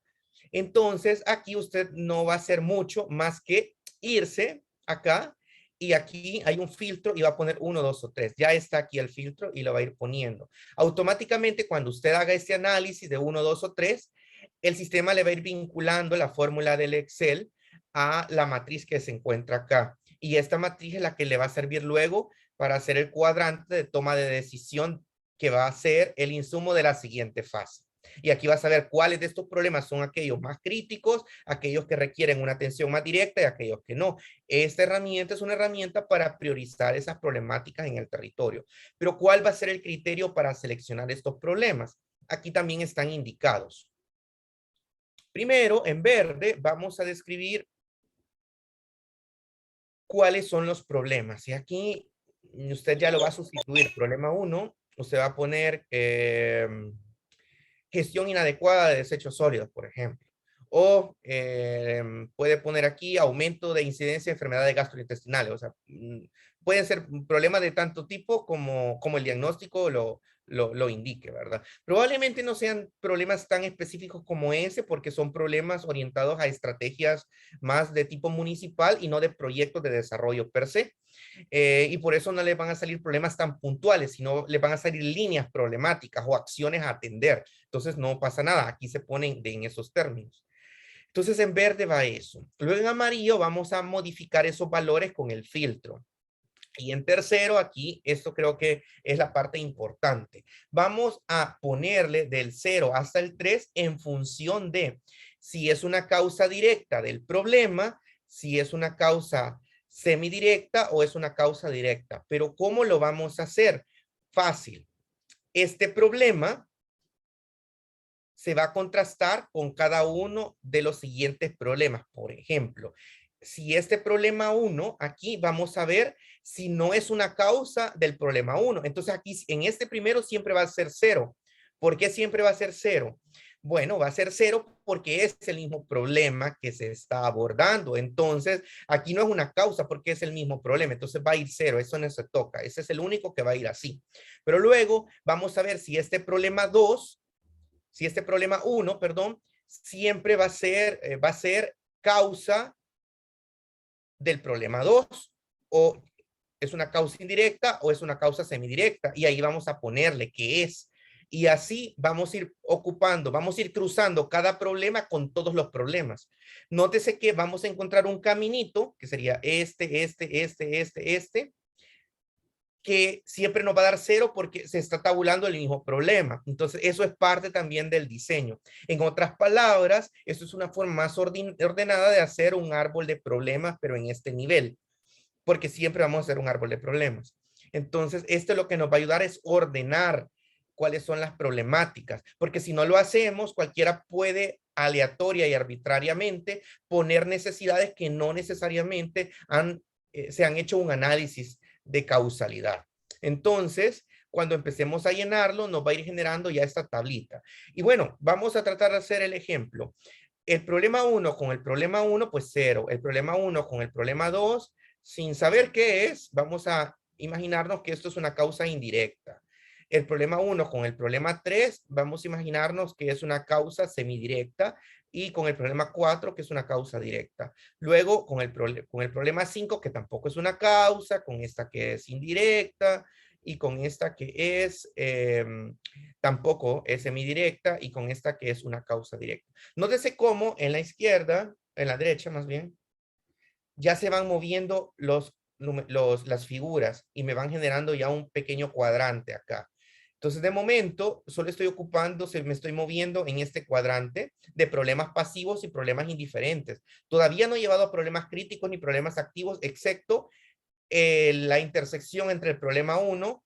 Speaker 1: Entonces, aquí usted no va a hacer mucho más que irse acá y aquí hay un filtro y va a poner 1, 2 o 3. Ya está aquí el filtro y lo va a ir poniendo. Automáticamente, cuando usted haga este análisis de 1, 2 o 3, el sistema le va a ir vinculando la fórmula del Excel a la matriz que se encuentra acá. Y esta matriz es la que le va a servir luego para hacer el cuadrante de toma de decisión que va a ser el insumo de la siguiente fase. Y aquí vas a ver cuáles de estos problemas son aquellos más críticos, aquellos que requieren una atención más directa y aquellos que no. Esta herramienta es una herramienta para priorizar esas problemáticas en el territorio. Pero ¿cuál va a ser el criterio para seleccionar estos problemas? Aquí también están indicados. Primero, en verde, vamos a describir cuáles son los problemas. Y aquí usted ya lo va a sustituir. Problema 1, usted va a poner gestión inadecuada de desechos sólidos, por ejemplo. O puede poner aquí aumento de incidencia de enfermedades gastrointestinales. O sea, pueden ser problemas de tanto tipo como el diagnóstico lo lo indique, ¿verdad? Probablemente no sean problemas tan específicos como ese, porque son problemas orientados a estrategias más de tipo municipal y no de proyectos de desarrollo per se. Y por eso no les van a salir problemas tan puntuales, sino les van a salir líneas problemáticas o acciones a atender. Entonces no pasa nada, aquí se ponen en esos términos. Entonces en verde va eso. Luego en amarillo vamos a modificar esos valores con el filtro. Y en tercero, aquí, esto creo que es la parte importante. Vamos a ponerle del 0 hasta el 3 en función de si es una causa directa del problema, si es una causa semidirecta o es una causa directa. Pero ¿cómo lo vamos a hacer? Fácil. Este problema se va a contrastar con cada uno de los siguientes problemas. Por ejemplo, si este problema 1, aquí vamos a ver si no es una causa del problema 1. Entonces aquí en este primero siempre va a ser 0. ¿Por qué siempre va a ser 0? Bueno, va a ser 0 porque es el mismo problema que se está abordando. Entonces, aquí no es una causa porque es el mismo problema. Entonces va a ir 0, eso no se toca. Ese es el único que va a ir así. Pero luego vamos a ver si este problema 2, si este problema 1, perdón, siempre va a ser causa del problema 2 o es una causa indirecta o es una causa semidirecta y ahí vamos a ponerle qué es. Y así vamos a ir ocupando, vamos a ir cruzando cada problema con todos los problemas. Nótese que vamos a encontrar un caminito que sería este, que siempre nos va a dar 0 porque se está tabulando el mismo problema. Entonces, eso es parte también del diseño. En otras palabras, esto es una forma más ordenada de hacer un árbol de problemas, pero en este nivel, porque siempre vamos a hacer un árbol de problemas. Entonces, esto lo que nos va a ayudar es ordenar cuáles son las problemáticas, porque si no lo hacemos, cualquiera puede aleatoria y arbitrariamente poner necesidades que no necesariamente se han hecho un análisis de causalidad. Entonces, cuando empecemos a llenarlo, nos va a ir generando ya esta tablita. Y bueno, vamos a tratar de hacer el ejemplo. El problema 1 con el problema 1, pues 0. El problema 1 con el problema 2, sin saber qué es, vamos a imaginarnos que esto es una causa indirecta. El problema 1 con el problema 3, vamos a imaginarnos que es una causa semidirecta y con el problema 4, que es una causa directa. Luego, con el problema 5, que tampoco es una causa, con esta que es indirecta y con esta que es tampoco es semidirecta y con esta que es una causa directa. Nótese cómo en la izquierda, en la derecha más bien, ya se van moviendo las figuras y me van generando ya un pequeño cuadrante acá. Entonces, de momento, solo estoy ocupando, me estoy moviendo en este cuadrante de problemas pasivos y problemas indiferentes. Todavía no he llevado a problemas críticos ni problemas activos, excepto la intersección entre el problema 1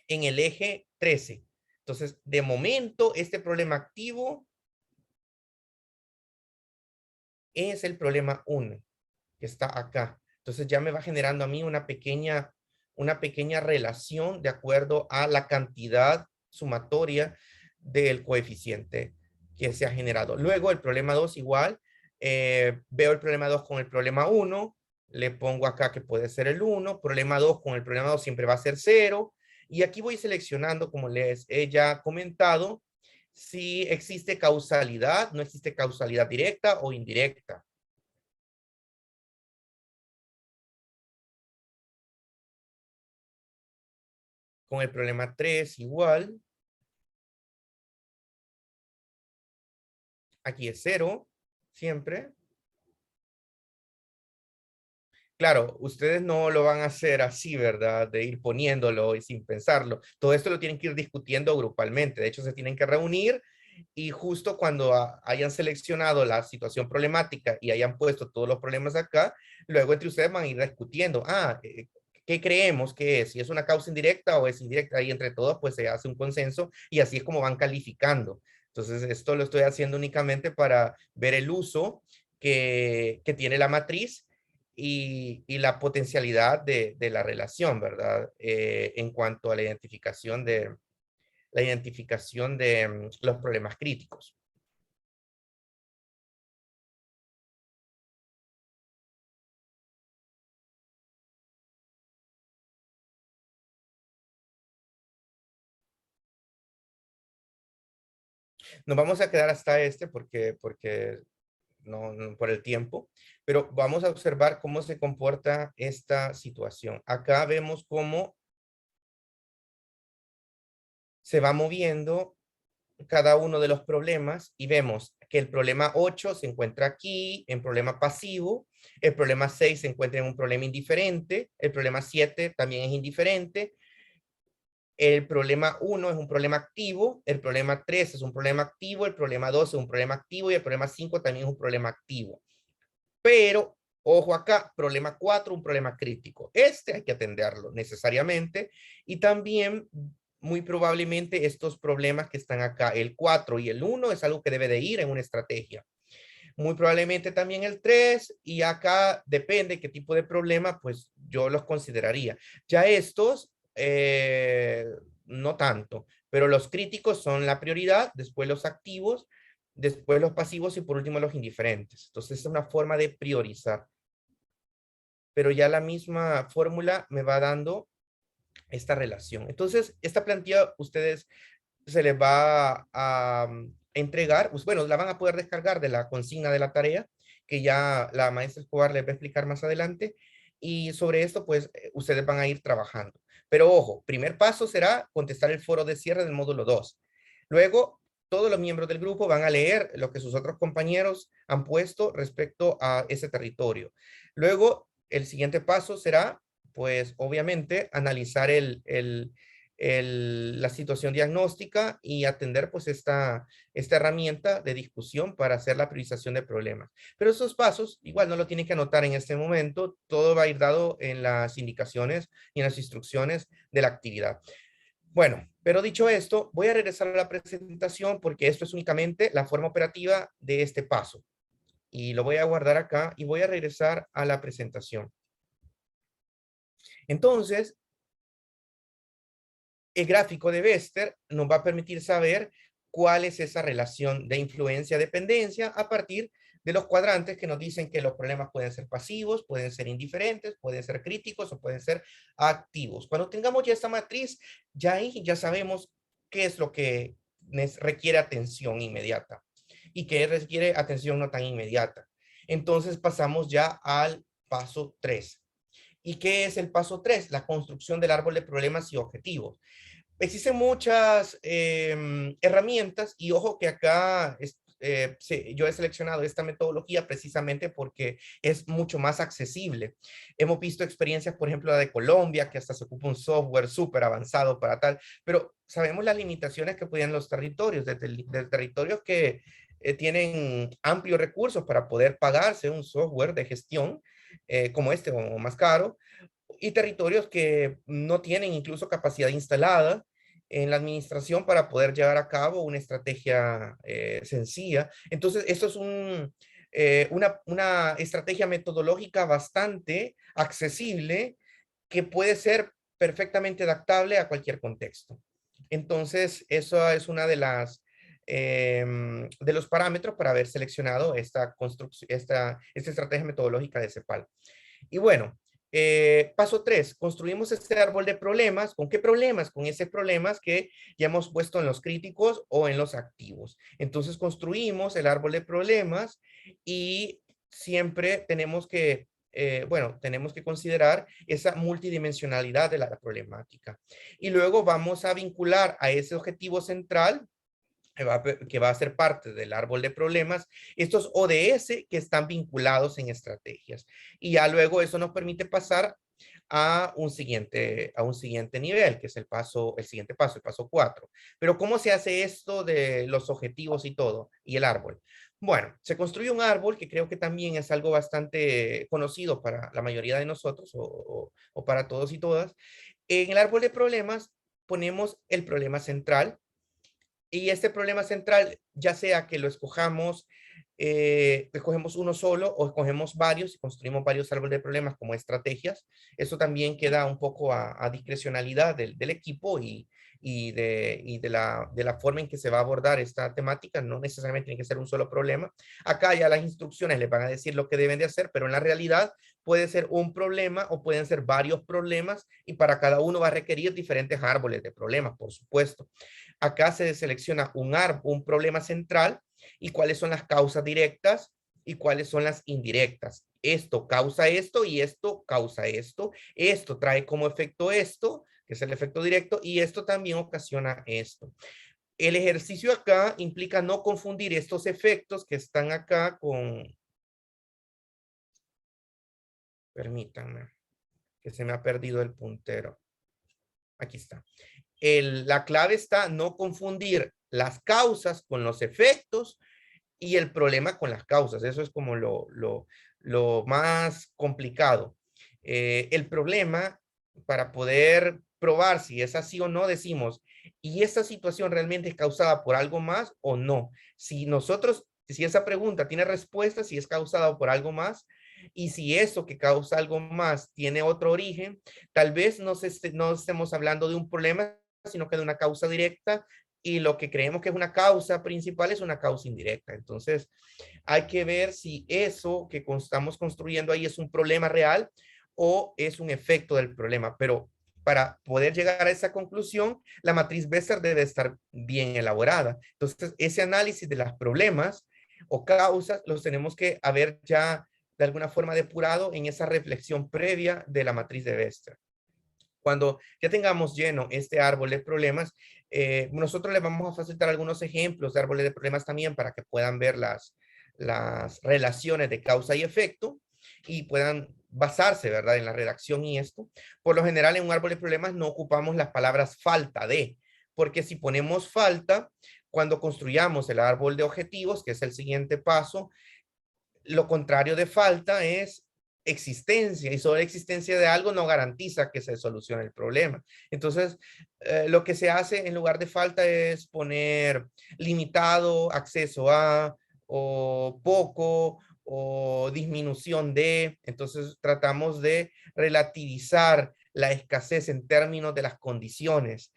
Speaker 1: en el eje 13. Entonces, de momento, este problema activo es el problema 1, que está acá. Entonces, ya me va generando a mí una pequeña relación de acuerdo a la cantidad sumatoria del coeficiente que se ha generado. Luego, el problema 2 igual, veo el problema 2 con el problema 1, le pongo acá que puede ser el 1, problema 2 con el problema 2 siempre va a ser 0, y aquí voy seleccionando, como les he ya comentado, si existe causalidad, no existe causalidad directa o indirecta. Con el problema 3 igual. Aquí es 0, siempre. Claro, ustedes no lo van a hacer así, ¿verdad? De ir poniéndolo y sin pensarlo. Todo esto lo tienen que ir discutiendo grupalmente. De hecho, se tienen que reunir y justo cuando hayan seleccionado la situación problemática y hayan puesto todos los problemas acá, luego entre ustedes van a ir discutiendo. ¿Qué creemos que es? Si es una causa indirecta o es indirecta. Y entre todos, pues se hace un consenso y así es como van calificando. Entonces, esto lo estoy haciendo únicamente para ver el uso que tiene la matriz y la potencialidad de la relación, ¿verdad? En cuanto a la identificación de los problemas críticos. Nos vamos a quedar hasta porque por el tiempo, pero vamos a observar cómo se comporta esta situación. Acá vemos cómo se va moviendo cada uno de los problemas y vemos que el problema 8 se encuentra aquí en problema pasivo, el problema 6 se encuentra en un problema indiferente, el problema 7 también es indiferente, el problema 1 es un problema activo, el problema 3 es un problema activo, el problema 2 es un problema activo y el problema 5 también es un problema activo. Pero, ojo acá, problema 4, un problema crítico. Este hay que atenderlo necesariamente y también muy probablemente estos problemas que están acá, el 4 y el 1 es algo que debe de ir en una estrategia. Muy probablemente también el 3 y acá depende qué tipo de problema, pues yo los consideraría. Ya estos, no tanto, pero los críticos son la prioridad, después los activos, después los pasivos y por último los indiferentes. Entonces es una forma de priorizar. Pero ya la misma fórmula me va dando esta relación. Entonces, esta plantilla ustedes se les va a entregar, pues, bueno, la van a poder descargar de la consigna de la tarea, que ya la maestra Escobar les va a explicar más adelante, y sobre esto, pues, ustedes van a ir trabajando. Pero ojo, primer paso será contestar el foro de cierre del módulo 2. Luego, todos los miembros del grupo van a leer lo que sus otros compañeros han puesto respecto a ese territorio. Luego, el siguiente paso será, pues, obviamente, analizar la situación diagnóstica y atender pues esta herramienta de discusión para hacer la priorización de problemas. Pero esos pasos igual no lo tienen que anotar en este momento, todo va a ir dado en las indicaciones y en las instrucciones de la actividad. Bueno, pero dicho esto, voy a regresar a la presentación porque esto es únicamente la forma operativa de este paso. Y lo voy a guardar acá y voy a regresar a la presentación. Entonces, el gráfico de Bester nos va a permitir saber cuál es esa relación de influencia-dependencia a partir de los cuadrantes que nos dicen que los problemas pueden ser pasivos, pueden ser indiferentes, pueden ser críticos o pueden ser activos. Cuando tengamos ya esta matriz, ya ahí ya sabemos qué es lo que requiere atención inmediata y qué requiere atención no tan inmediata. Entonces pasamos ya al paso 3. ¿Y qué es el paso 3? La construcción del árbol de problemas y objetivos. Existen muchas herramientas y ojo que acá yo he seleccionado esta metodología precisamente porque es mucho más accesible. Hemos visto experiencias, por ejemplo, la de Colombia, que hasta se ocupa un software súper avanzado para tal, pero sabemos las limitaciones que pueden los territorios, desde territorios que tienen amplios recursos para poder pagarse un software de gestión como este o más caro, y territorios que no tienen incluso capacidad instalada en la administración para poder llevar a cabo una estrategia sencilla. Entonces, esto es una estrategia metodológica bastante accesible que puede ser perfectamente adaptable a cualquier contexto. Entonces, eso es una de de los parámetros para haber seleccionado esta estrategia metodológica de CEPAL. Y bueno, paso 3, construimos este árbol de problemas. ¿Con qué problemas? Con esos problemas que ya hemos puesto en los críticos o en los activos. Entonces construimos el árbol de problemas y siempre tenemos que, tenemos que considerar esa multidimensionalidad de la problemática. Y luego vamos a vincular a ese objetivo central que va a ser parte del árbol de problemas, estos ODS que están vinculados en estrategias. Y ya luego eso nos permite pasar a un siguiente nivel, que es el siguiente paso, el paso 4. Pero ¿cómo se hace esto de los objetivos y todo? Y el árbol. Bueno, se construye un árbol que creo que también es algo bastante conocido para la mayoría de nosotros o para todos y todas. En el árbol de problemas ponemos el problema central, y este problema central, ya sea que lo escojamos uno solo o escogemos varios y construimos varios árboles de problemas como estrategias, eso también queda un poco a discrecionalidad del equipo de la forma en que se va a abordar esta temática. No necesariamente tiene que ser un solo problema. Acá ya las instrucciones les van a decir lo que deben de hacer, pero en la realidad puede ser un problema o pueden ser varios problemas y para cada uno va a requerir diferentes árboles de problemas, por supuesto. Acá se selecciona un problema central y cuáles son las causas directas y cuáles son las indirectas. Esto causa esto y esto causa esto. Esto trae como efecto esto, que es el efecto directo, y esto también ocasiona esto. El ejercicio acá implica no confundir estos efectos que están acá con... Permítanme, que se me ha perdido el puntero. Aquí está. La clave está no confundir las causas con los efectos y el problema con las causas. Eso es como lo más complicado. El problema, para poder probar si es así o no, decimos, ¿y esta situación realmente es causada por algo más o no? Si esa pregunta tiene respuesta, si es causada por algo más, y si eso que causa algo más tiene otro origen, tal vez no estemos hablando de un problema, sino que de una causa directa, y lo que creemos que es una causa principal es una causa indirecta. Entonces, hay que ver si eso que estamos construyendo ahí es un problema real o es un efecto del problema. Pero para poder llegar a esa conclusión, la matriz Bessel debe estar bien elaborada. Entonces, ese análisis de los problemas o causas los tenemos que haber ya de alguna forma depurado en esa reflexión previa de la matriz de Bessel. Cuando ya tengamos lleno este árbol de problemas, nosotros les vamos a facilitar algunos ejemplos de árboles de problemas también para que puedan ver las relaciones de causa y efecto y puedan basarse, ¿verdad?, en la redacción y esto. Por lo general, en un árbol de problemas no ocupamos las palabras falta de, porque si ponemos falta, cuando construyamos el árbol de objetivos, que es el siguiente paso, lo contrario de falta es existencia, y solo la existencia de algo no garantiza que se solucione el problema. Entonces, lo que se hace en lugar de falta es poner limitado, acceso a, o poco, o disminución de. Entonces, tratamos de relativizar la escasez en términos de las condiciones,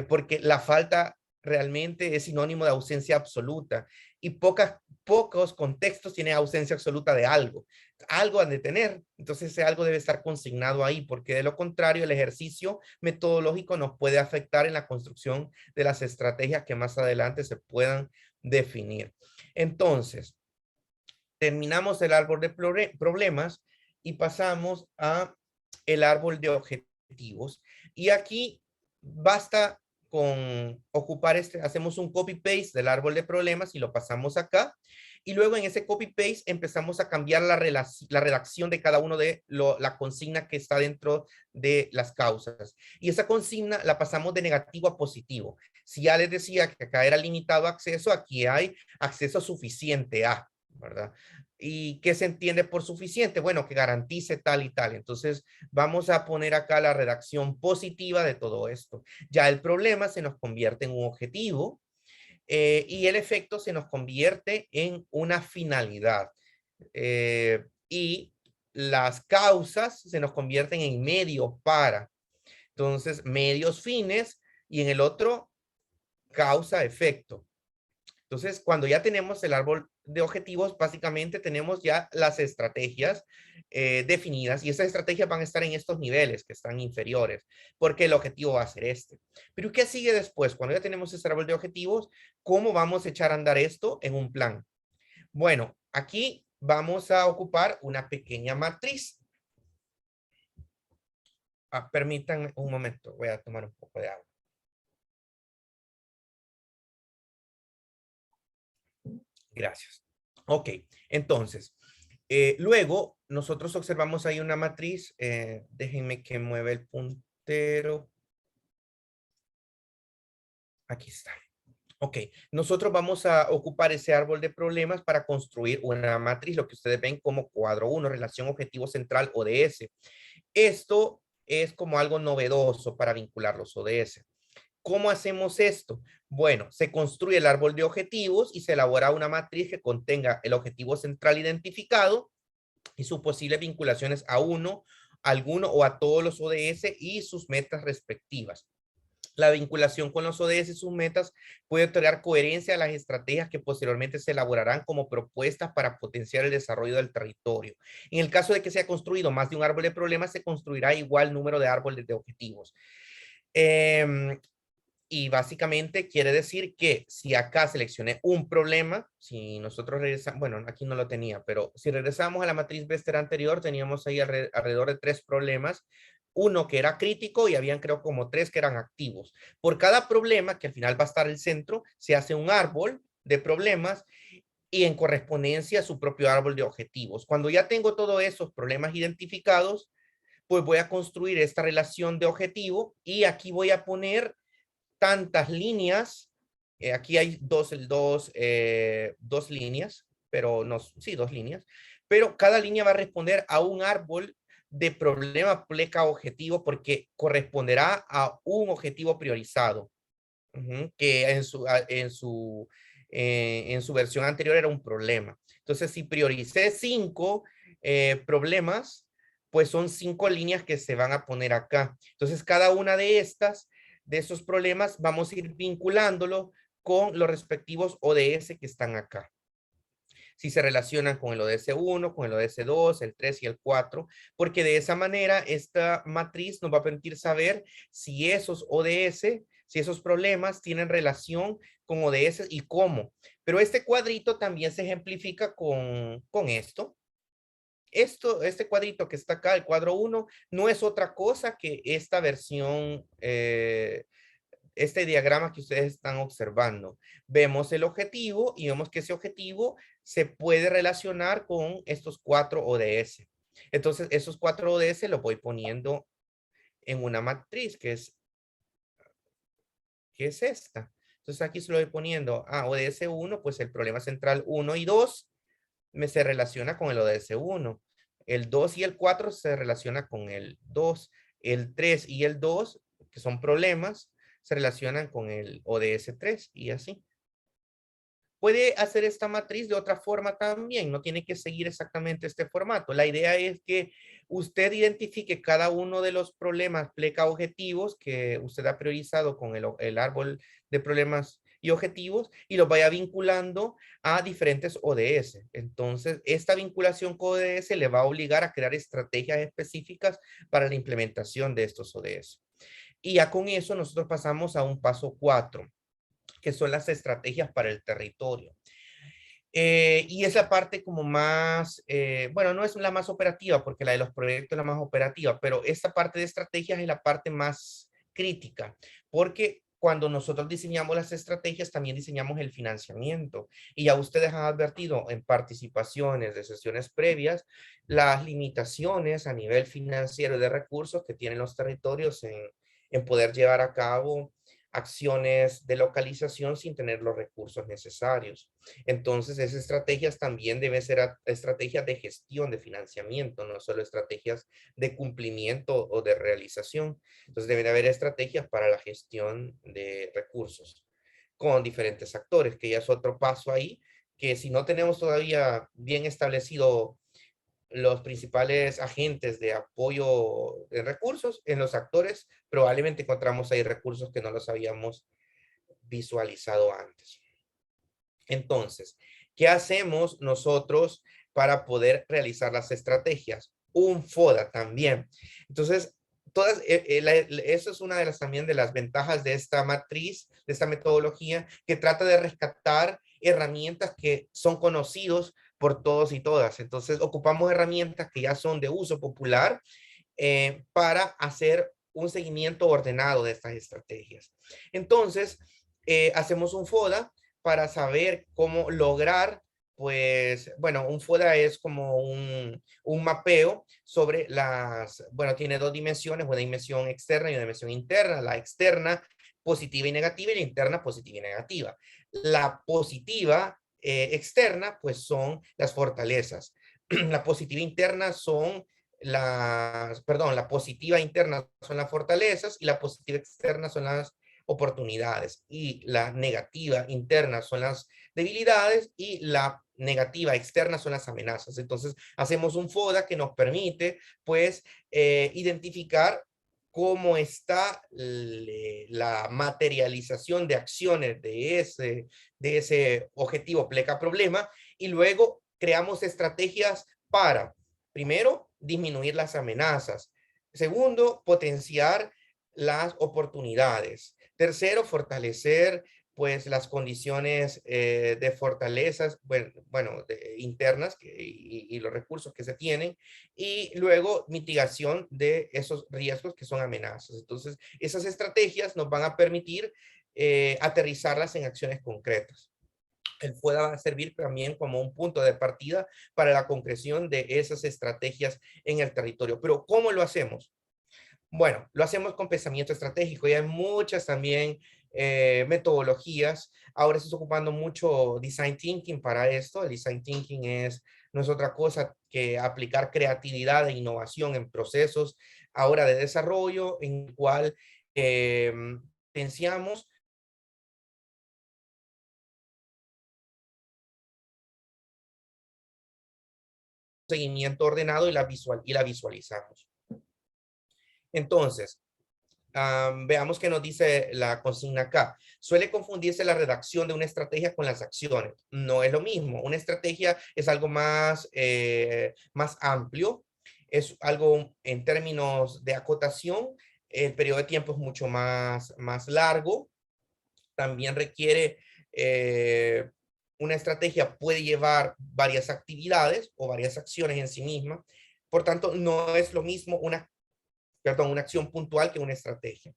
Speaker 1: porque la falta realmente es sinónimo de ausencia absoluta, y pocos contextos tienen ausencia absoluta de algo. Algo han de tener, entonces ese algo debe estar consignado ahí, porque de lo contrario el ejercicio metodológico nos puede afectar en la construcción de las estrategias que más adelante se puedan definir. Entonces, terminamos el árbol de problemas y pasamos a el árbol de objetivos. Y aquí basta con ocupar hacemos un copy-paste del árbol de problemas y lo pasamos acá. Y luego en ese copy-paste empezamos a cambiar la redacción de cada uno de la consigna que está dentro de las causas. Y esa consigna la pasamos de negativo a positivo. Si ya les decía que acá era limitado acceso, aquí hay acceso suficiente a, ¿verdad? ¿Y qué se entiende por suficiente? Bueno, que garantice tal y tal. Entonces, vamos a poner acá la redacción positiva de todo esto. Ya el problema se nos convierte en un objetivo y el efecto se nos convierte en una finalidad. Y las causas se nos convierten en medios para. Entonces, medios fines y en el otro, causa-efecto. Entonces, cuando ya tenemos el árbol de objetivos, básicamente tenemos ya las estrategias definidas, y esas estrategias van a estar en estos niveles que están inferiores, porque el objetivo va a ser este. Pero ¿qué sigue después? Cuando ya tenemos ese árbol de objetivos, ¿cómo vamos a echar a andar esto en un plan? Bueno, aquí vamos a ocupar una pequeña matriz. Permítanme un momento, voy a tomar un poco de agua. Gracias. Ok, entonces, luego nosotros observamos ahí una matriz. Déjenme que mueva el puntero. Aquí está. Ok, nosotros vamos a ocupar ese árbol de problemas para construir una matriz, lo que ustedes ven como cuadro 1, relación objetivo central ODS. Esto es como algo novedoso para vincular los ODS. ¿Cómo hacemos esto? Bueno, se construye el árbol de objetivos y se elabora una matriz que contenga el objetivo central identificado y sus posibles vinculaciones a alguno o a todos los ODS y sus metas respectivas. La vinculación con los ODS y sus metas puede otorgar coherencia a las estrategias que posteriormente se elaborarán como propuestas para potenciar el desarrollo del territorio. En el caso de que se haya construido más de un árbol de problemas, se construirá igual número de árboles de objetivos. Y básicamente quiere decir que si acá seleccioné un problema, si nosotros regresamos, bueno, aquí no lo tenía, pero si regresamos a la matriz Bester anterior, teníamos ahí alrededor de 3 problemas. Uno que era crítico y habían creo como 3 que eran activos. Por cada problema, que al final va a estar el centro, se hace un árbol de problemas y en correspondencia a su propio árbol de objetivos. Cuando ya tengo todos esos problemas identificados, pues voy a construir esta relación de objetivo y aquí voy a poner tantas líneas. Aquí hay dos líneas, pero no, sí, 2 líneas, pero cada línea va a responder a un árbol de problema pleca objetivo porque corresponderá a un objetivo priorizado, que en su versión anterior era un problema. Entonces, si prioricé 5 problemas, pues son 5 líneas que se van a poner acá. Entonces, cada una de esos problemas, vamos a ir vinculándolo con los respectivos ODS que están acá. Si se relacionan con el ODS 1, con el ODS 2, el 3 y el 4, porque de esa manera esta matriz nos va a permitir saber si esos ODS, si esos problemas tienen relación con ODS y cómo. Pero este cuadrito también se ejemplifica con esto. Este cuadrito que está acá, el cuadro 1, no es otra cosa que esta versión, este diagrama que ustedes están observando. Vemos el objetivo y vemos que ese objetivo se puede relacionar con estos 4 ODS. Entonces, esos 4 ODS los voy poniendo en una matriz que es esta. Entonces, aquí se lo voy poniendo a ODS 1, pues el problema central 1 y 2 se relaciona con el ODS 1. El 2 y el 4 se relaciona con el 2. El 3 y el 2, que son problemas, se relacionan con el ODS 3 y así. Puede hacer esta matriz de otra forma también, no tiene que seguir exactamente este formato. La idea es que usted identifique cada uno de los problemas pleca objetivos que usted ha priorizado con el árbol de problemas y objetivos y los vaya vinculando a diferentes ODS. Entonces, esta vinculación con ODS le va a obligar a crear estrategias específicas para la implementación de estos ODS. Y ya con eso nosotros pasamos a un paso 4, que son las estrategias para el territorio. Y es la parte como más, bueno, no es la más operativa, porque la de los proyectos es la más operativa, pero esta parte de estrategias es la parte más crítica, porque cuando nosotros diseñamos las estrategias, también diseñamos el financiamiento. Y ya ustedes han advertido en participaciones de sesiones previas las limitaciones a nivel financiero de recursos que tienen los territorios en poder llevar a cabo acciones de localización sin tener los recursos necesarios. Entonces, esas estrategias también deben ser estrategias de gestión de financiamiento, no solo estrategias de cumplimiento o de realización. Entonces, deben haber estrategias para la gestión de recursos con diferentes actores, que ya es otro paso ahí, que si no tenemos todavía bien establecido los principales agentes de apoyo de recursos, en los actores probablemente encontramos ahí recursos que no los habíamos visualizado antes. Entonces, ¿qué hacemos nosotros para poder realizar las estrategias? Un FODA también. Entonces, eso es una de las también de las ventajas de esta matriz, de esta metodología, que trata de rescatar herramientas que son conocidos por todos y todas. Entonces, ocupamos herramientas que ya son de uso popular para hacer un seguimiento ordenado de estas estrategias. Entonces, hacemos un FODA para saber cómo lograr, pues, bueno, un FODA es como un mapeo sobre bueno, tiene 2 dimensiones, una dimensión externa y una dimensión interna. La externa, positiva y negativa, y la interna, positiva y negativa. La positiva externa, pues son las fortalezas. La positiva interna son la positiva interna son las fortalezas y la positiva externa son las oportunidades, y la negativa interna son las debilidades y la negativa externa son las amenazas. Entonces hacemos un FODA que nos permite pues identificar cómo está la materialización de acciones de ese objetivo pleca problema, y luego creamos estrategias para, primero, disminuir las amenazas. Segundo, potenciar las oportunidades. Tercero, fortalecer pues las condiciones de fortalezas, internas y los recursos que se tienen, y luego mitigación de esos riesgos que son amenazas. Entonces, esas estrategias nos van a permitir aterrizarlas en acciones concretas. El FUEDA va a servir también como un punto de partida para la concreción de esas estrategias en el territorio. Pero ¿cómo lo hacemos? Bueno, lo hacemos con pensamiento estratégico y hay muchas también metodologías. Ahora se está ocupando mucho design thinking para esto. El design thinking no es otra cosa que aplicar creatividad e innovación en procesos ahora de desarrollo en el cual pensamos seguimiento ordenado y la visualizamos. Entonces, veamos qué nos dice la consigna acá. Suele confundirse la redacción de una estrategia con las acciones. No es lo mismo. Una estrategia es algo más amplio. Es algo en términos de acotación. El periodo de tiempo es mucho más largo. También requiere, una estrategia puede llevar varias actividades o varias acciones en sí misma. Por tanto, no es lo mismo una acción puntual que una estrategia.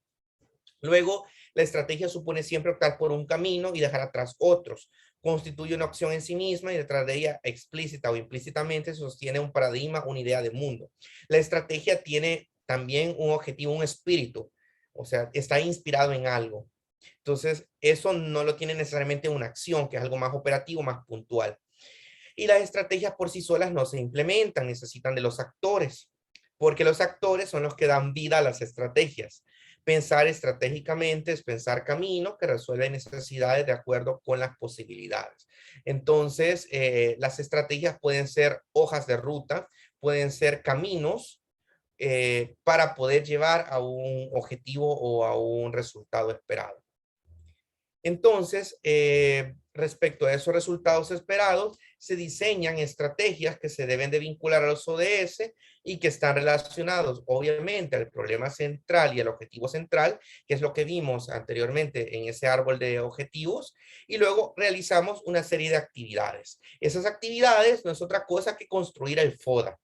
Speaker 1: Luego, la estrategia supone siempre optar por un camino y dejar atrás otros. Constituye una opción en sí misma y detrás de ella, explícita o implícitamente, sostiene un paradigma, una idea de mundo. La estrategia tiene también un objetivo, un espíritu, o sea, está inspirado en algo. Entonces, eso no lo tiene necesariamente una acción, que es algo más operativo, más puntual. Y las estrategias por sí solas no se implementan, necesitan de los actores, porque los actores son los que dan vida a las estrategias. Pensar estratégicamente es pensar caminos que resuelven necesidades de acuerdo con las posibilidades. Entonces, las estrategias pueden ser hojas de ruta, pueden ser caminos para poder llevar a un objetivo o a un resultado esperado. Entonces, respecto a esos resultados esperados, se diseñan estrategias que se deben de vincular a los ODS y que están relacionados, obviamente, al problema central y al objetivo central, que es lo que vimos anteriormente en ese árbol de objetivos, y luego realizamos una serie de actividades. Esas actividades no es otra cosa que construir el FODA.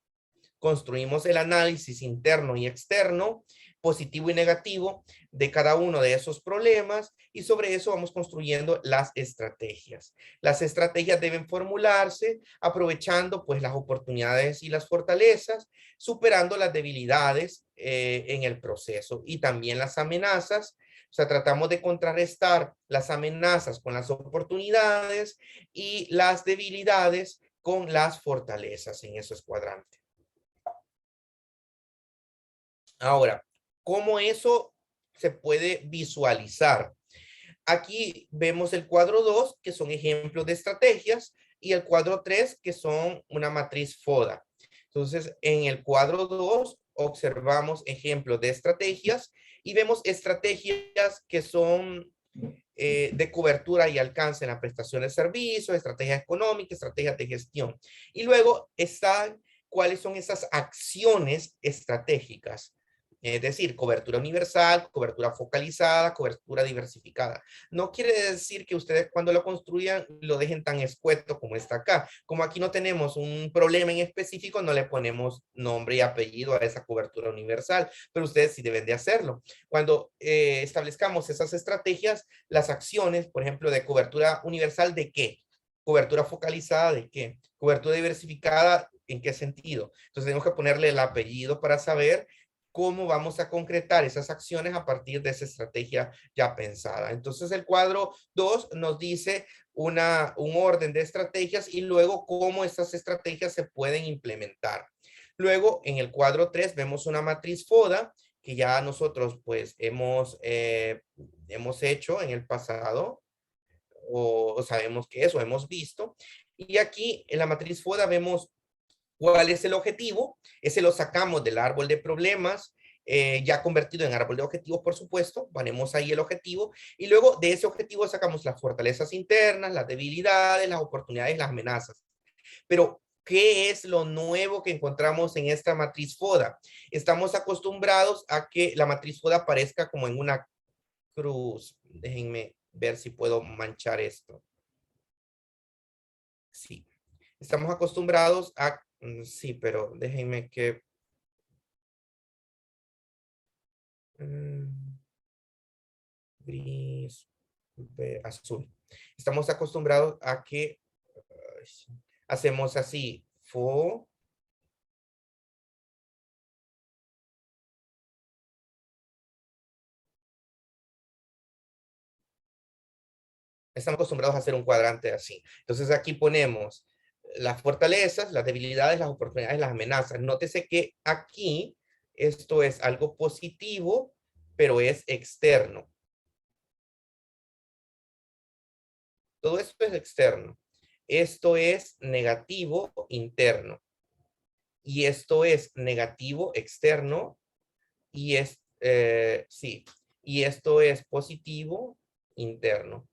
Speaker 1: Construimos el análisis interno y externo, positivo y negativo de cada uno de esos problemas y sobre eso vamos construyendo las estrategias. Las estrategias deben formularse aprovechando pues las oportunidades y las fortalezas, superando las debilidades en el proceso y también las amenazas. O sea, tratamos de contrarrestar las amenazas con las oportunidades y las debilidades con las fortalezas en esos cuadrantes. Ahora, ¿cómo eso se puede visualizar? Aquí vemos el cuadro 2, que son ejemplos de estrategias, y el cuadro 3, que son una matriz FODA. Entonces, en el cuadro 2 observamos ejemplos de estrategias y vemos estrategias que son de cobertura y alcance en la prestación de servicios, estrategias económicas, estrategias de gestión. Y luego están cuáles son esas acciones estratégicas. Es decir, cobertura universal, cobertura focalizada, cobertura diversificada. No quiere decir que ustedes cuando lo construyan lo dejen tan escueto como está acá. Como aquí no tenemos un problema en específico, no le ponemos nombre y apellido a esa cobertura universal, pero ustedes sí deben de hacerlo. Cuando establezcamos esas estrategias, las acciones, por ejemplo, de cobertura universal, ¿de qué? Cobertura focalizada, ¿de qué? Cobertura diversificada, ¿en qué sentido? Entonces tenemos que ponerle el apellido para saber cómo vamos a concretar esas acciones a partir de esa estrategia ya pensada. Entonces el cuadro 2 nos dice un orden de estrategias y luego cómo estas estrategias se pueden implementar. Luego en el cuadro 3 vemos una matriz FODA que ya nosotros pues hemos hecho en el pasado o sabemos que eso hemos visto. Y aquí en la matriz FODA vemos ¿cuál es el objetivo? Ese lo sacamos del árbol de problemas, ya convertido en árbol de objetivos, por supuesto. Ponemos ahí el objetivo y luego de ese objetivo sacamos las fortalezas internas, las debilidades, las oportunidades, las amenazas. Pero, ¿qué es lo nuevo que encontramos en esta matriz FODA? Estamos acostumbrados a que la matriz FODA aparezca como en una cruz. Déjenme ver si puedo manchar esto. Sí. Estamos acostumbrados a... Sí, pero déjenme que... Gris, azul. Estamos acostumbrados a que hacemos así. Estamos acostumbrados a hacer un cuadrante así. Entonces aquí ponemos las fortalezas, las debilidades, las oportunidades, las amenazas. Nótese que aquí esto es algo positivo, pero es externo. Todo esto es externo. Esto es negativo interno. Y esto es negativo externo. Y sí. Y esto es positivo interno.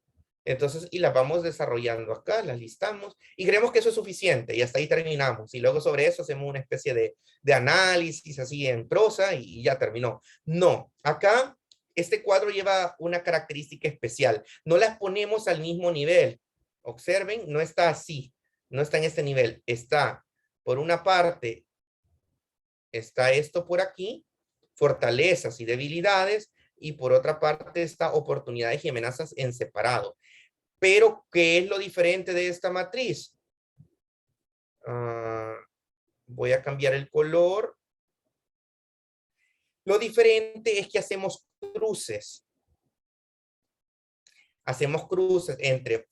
Speaker 1: Entonces, y las vamos desarrollando acá, las listamos y creemos que eso es suficiente y hasta ahí terminamos. Y luego sobre eso hacemos una especie de análisis así en prosa y ya terminó. No, acá este cuadro lleva una característica especial. No las ponemos al mismo nivel. Observen, no está así, no está en este nivel. Está, por una parte, está esto por aquí, fortalezas y debilidades, y por otra parte está oportunidades y amenazas en separado. Pero, ¿qué es lo diferente de esta matriz? Voy a cambiar el color. Lo diferente es que hacemos cruces. Hacemos cruces entre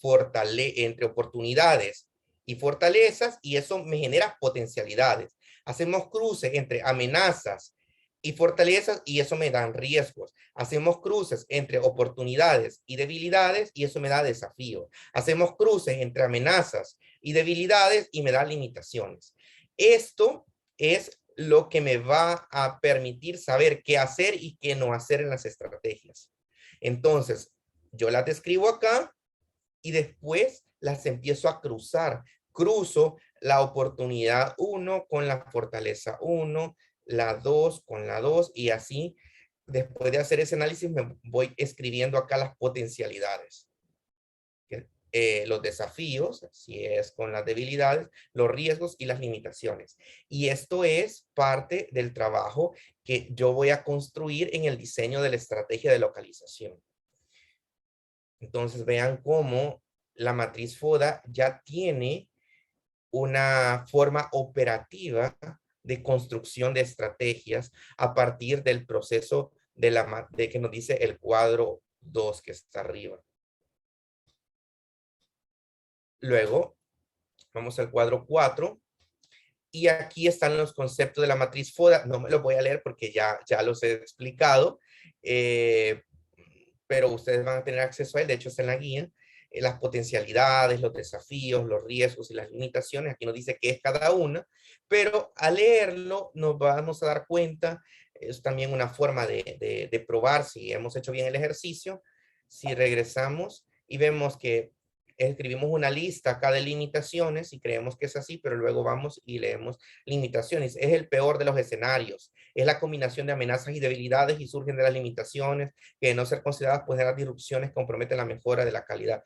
Speaker 1: oportunidades y fortalezas y eso me genera potencialidades. Hacemos cruces entre amenazas y fortalezas y eso me dan riesgos. Hacemos cruces entre oportunidades y debilidades y eso me da desafíos. Hacemos cruces entre amenazas y debilidades y me da limitaciones. Esto es lo que me va a permitir saber qué hacer y qué no hacer en las estrategias. Entonces, yo las describo acá y después las empiezo a cruzar. Cruzo la oportunidad 1 con la fortaleza 1, la 2 con la 2 y así, después de hacer ese análisis, me voy escribiendo acá las potencialidades. Los desafíos, si es con las debilidades, los riesgos y las limitaciones. Y esto es parte del trabajo que yo voy a construir en el diseño de la estrategia de localización. Entonces vean cómo la matriz FODA ya tiene una forma operativa de construcción de estrategias a partir del proceso de que nos dice el cuadro 2 que está arriba. Luego, vamos al cuadro 4. Y aquí están los conceptos de la matriz FODA. No me los voy a leer porque ya los he explicado. Pero ustedes van a tener acceso a él. De hecho, está en la guía. Las potencialidades, los desafíos, los riesgos y las limitaciones. Aquí nos dice qué es cada una. Pero al leerlo nos vamos a dar cuenta. Es también una forma de probar si hemos hecho bien el ejercicio. Si regresamos y vemos que escribimos una lista acá de limitaciones y creemos que es así, pero luego vamos y leemos limitaciones. Es el peor de los escenarios. Es la combinación de amenazas y debilidades y surgen de las limitaciones que de no ser consideradas pueden dar disrupciones, comprometen la mejora de la calidad.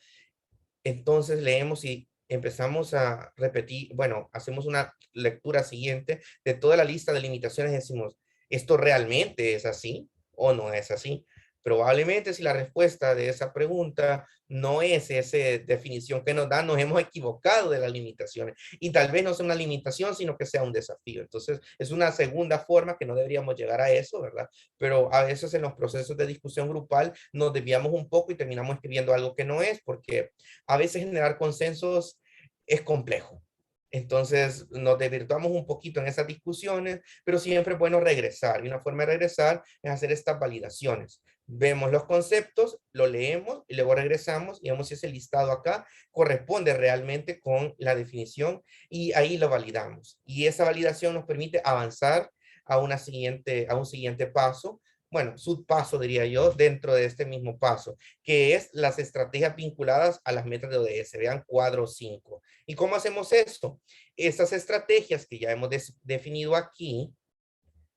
Speaker 1: Entonces leemos y empezamos a repetir, bueno, hacemos una lectura siguiente de toda la lista de limitaciones y decimos, ¿esto realmente es así o no es así? Probablemente si la respuesta de esa pregunta no es esa definición que nos dan, nos hemos equivocado de las limitaciones y tal vez no sea una limitación, sino que sea un desafío. Entonces es una segunda forma que no deberíamos llegar a eso, ¿verdad? Pero a veces en los procesos de discusión grupal nos desviamos un poco y terminamos escribiendo algo que no es, porque a veces generar consensos es complejo. Entonces nos desvirtuamos un poquito en esas discusiones, pero siempre es bueno regresar. Y una forma de regresar es hacer estas validaciones. Vemos los conceptos, lo leemos y luego regresamos y vemos si ese listado acá corresponde realmente con la definición y ahí lo validamos. Y esa validación nos permite avanzar a un siguiente paso, bueno, subpaso diría yo, dentro de este mismo paso, que es las estrategias vinculadas a las metas de ODS. Vean cuadro 5. ¿Y cómo hacemos esto? Estas estrategias que ya hemos definido aquí,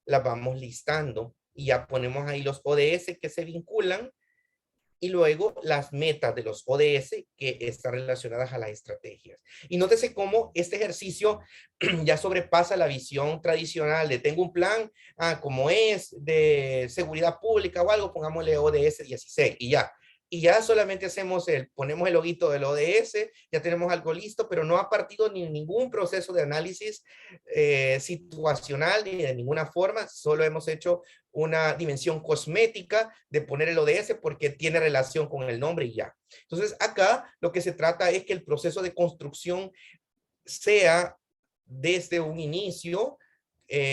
Speaker 1: las vamos listando y ya ponemos ahí los ODS que se vinculan y luego las metas de los ODS que están relacionadas a las estrategias. Y nótese cómo este ejercicio ya sobrepasa la visión tradicional de tengo un plan, como es de seguridad pública o algo, pongámosle ODS 16 y ya. Y ya solamente ponemos el loguito del ODS, ya tenemos algo listo, pero no ha partido ni ningún proceso de análisis situacional ni de ninguna forma, solo hemos hecho una dimensión cosmética de poner el ODS porque tiene relación con el nombre y ya. Entonces acá lo que se trata es que el proceso de construcción sea desde un inicio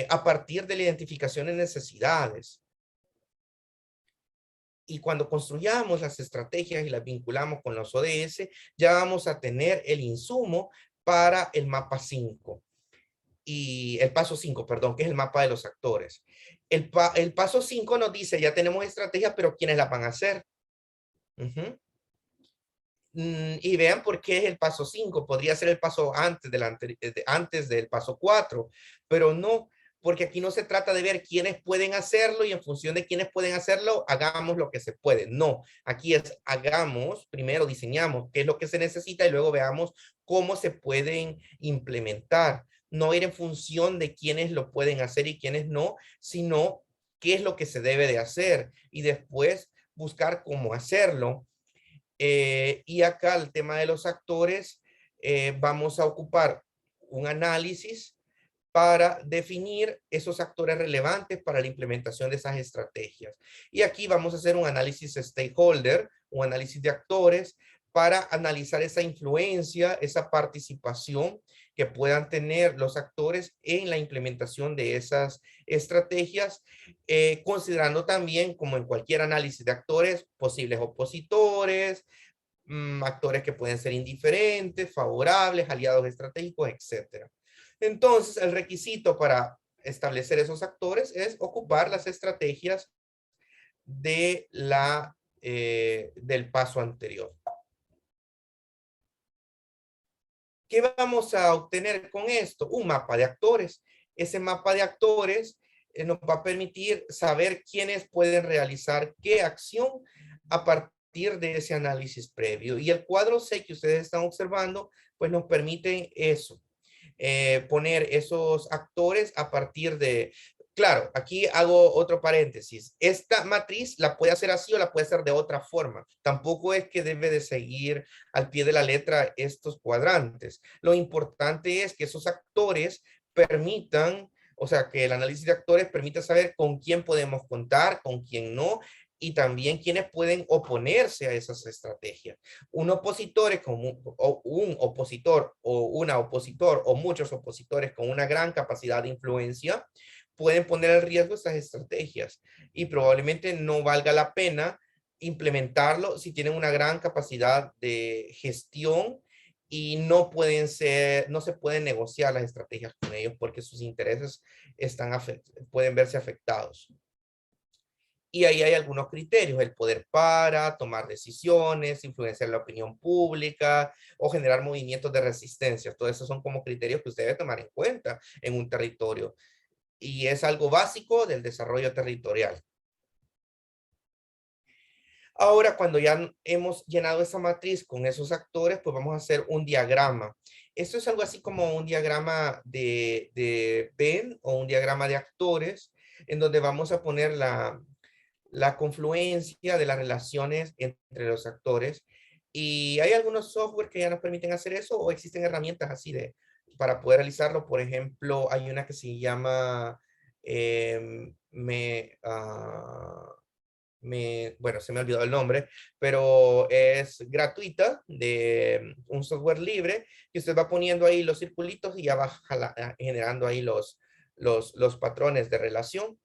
Speaker 1: a partir de la identificación de necesidades. Y cuando construyamos las estrategias y las vinculamos con los ODS, ya vamos a tener el insumo para el mapa 5. Y el paso 5, perdón, que es el mapa de los actores. El paso 5 nos dice, ya tenemos estrategias, pero ¿quiénes las van a hacer? Y vean por qué es el paso 5. Podría ser el paso antes del paso 4, pero no, porque aquí no se trata de ver quiénes pueden hacerlo y en función de quiénes pueden hacerlo, hagamos lo que se puede. No, aquí es hagamos, primero diseñamos qué es lo que se necesita y luego veamos cómo se pueden implementar. No ir en función de quiénes lo pueden hacer y quiénes no, sino qué es lo que se debe de hacer y después buscar cómo hacerlo. Y acá el tema de los actores, vamos a ocupar un análisis para definir esos actores relevantes para la implementación de esas estrategias. Y aquí vamos a hacer un análisis stakeholder, un análisis de actores, para analizar esa influencia, esa participación que puedan tener los actores en la implementación de esas estrategias, considerando también, como en cualquier análisis de actores, posibles opositores, actores que pueden ser indiferentes, favorables, aliados estratégicos, etc. Entonces, el requisito para establecer esos actores es ocupar las estrategias de del paso anterior. ¿Qué vamos a obtener con esto? Un mapa de actores. Ese mapa de actores nos va a permitir saber quiénes pueden realizar qué acción a partir de ese análisis previo. Y el cuadro C que ustedes están observando, pues nos permite eso, poner esos actores a partir de... Claro, aquí hago otro paréntesis. Esta matriz la puede hacer así o la puede hacer de otra forma. Tampoco es que debe de seguir al pie de la letra estos cuadrantes. Lo importante es que esos actores permitan, o sea, que el análisis de actores permita saber con quién podemos contar, con quién no, y también quiénes pueden oponerse a esas estrategias. Un opositor es como un opositor o una opositor o muchos opositores con una gran capacidad de influencia pueden poner en riesgo estas estrategias y probablemente no valga la pena implementarlo si tienen una gran capacidad de gestión y no se pueden negociar las estrategias con ellos porque sus intereses pueden verse afectados. Y ahí hay algunos criterios, el poder para tomar decisiones, influenciar la opinión pública o generar movimientos de resistencia. Todo eso son como criterios que usted debe tomar en cuenta en un territorio. Y es algo básico del desarrollo territorial. Ahora, cuando ya hemos llenado esa matriz con esos actores, pues vamos a hacer un diagrama. Esto es algo así como un diagrama de Venn o un diagrama de actores, en donde vamos a poner la confluencia de las relaciones entre los actores. Y hay algunos software que ya nos permiten hacer eso o existen herramientas así para poder realizarlo. Por ejemplo, hay una que se llama bueno, se me olvidó el nombre, pero es gratuita, de un software libre, que usted va poniendo ahí los circulitos y ya va generando ahí los patrones de relación.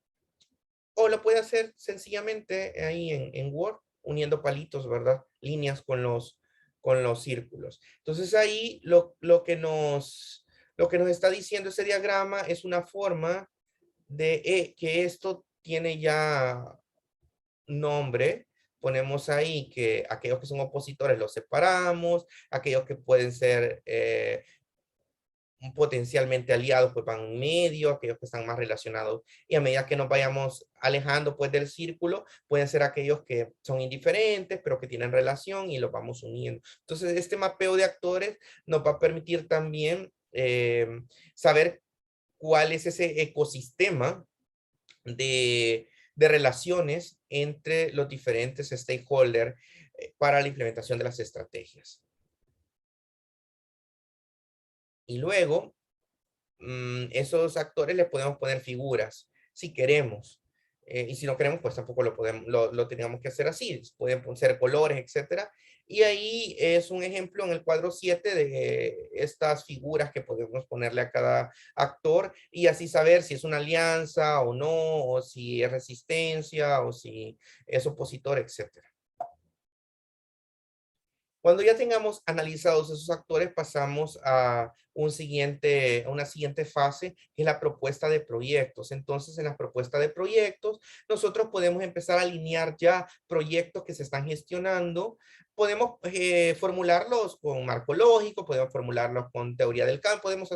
Speaker 1: O lo puede hacer sencillamente ahí en Word, uniendo palitos, ¿verdad? Líneas con los círculos. Entonces ahí lo que nos está diciendo ese diagrama es una forma de que esto tiene ya nombre. Ponemos ahí que aquellos que son opositores los separamos, aquellos que pueden ser potencialmente aliados pues van medio, aquellos que están más relacionados, y a medida que nos vayamos alejando pues del círculo, pueden ser aquellos que son indiferentes, pero que tienen relación y los vamos uniendo. Entonces, este mapeo de actores nos va a permitir también saber cuál es ese ecosistema de relaciones entre los diferentes stakeholders para la implementación de las estrategias. Y luego, esos actores les podemos poner figuras, si queremos. Y si no queremos, pues tampoco lo teníamos que hacer así. Pueden ser colores, etcétera. Y ahí es un ejemplo en el cuadro 7 de estas figuras que podemos ponerle a cada actor y así saber si es una alianza o no, o si es resistencia, o si es opositor, etcétera. Cuando ya tengamos analizados esos actores, pasamos a una siguiente fase, que es la propuesta de proyectos. Entonces, en la propuesta de proyectos, nosotros podemos empezar a alinear ya proyectos que se están gestionando. Podemos formularlos con marco lógico, podemos formularlos con teoría del campo, podemos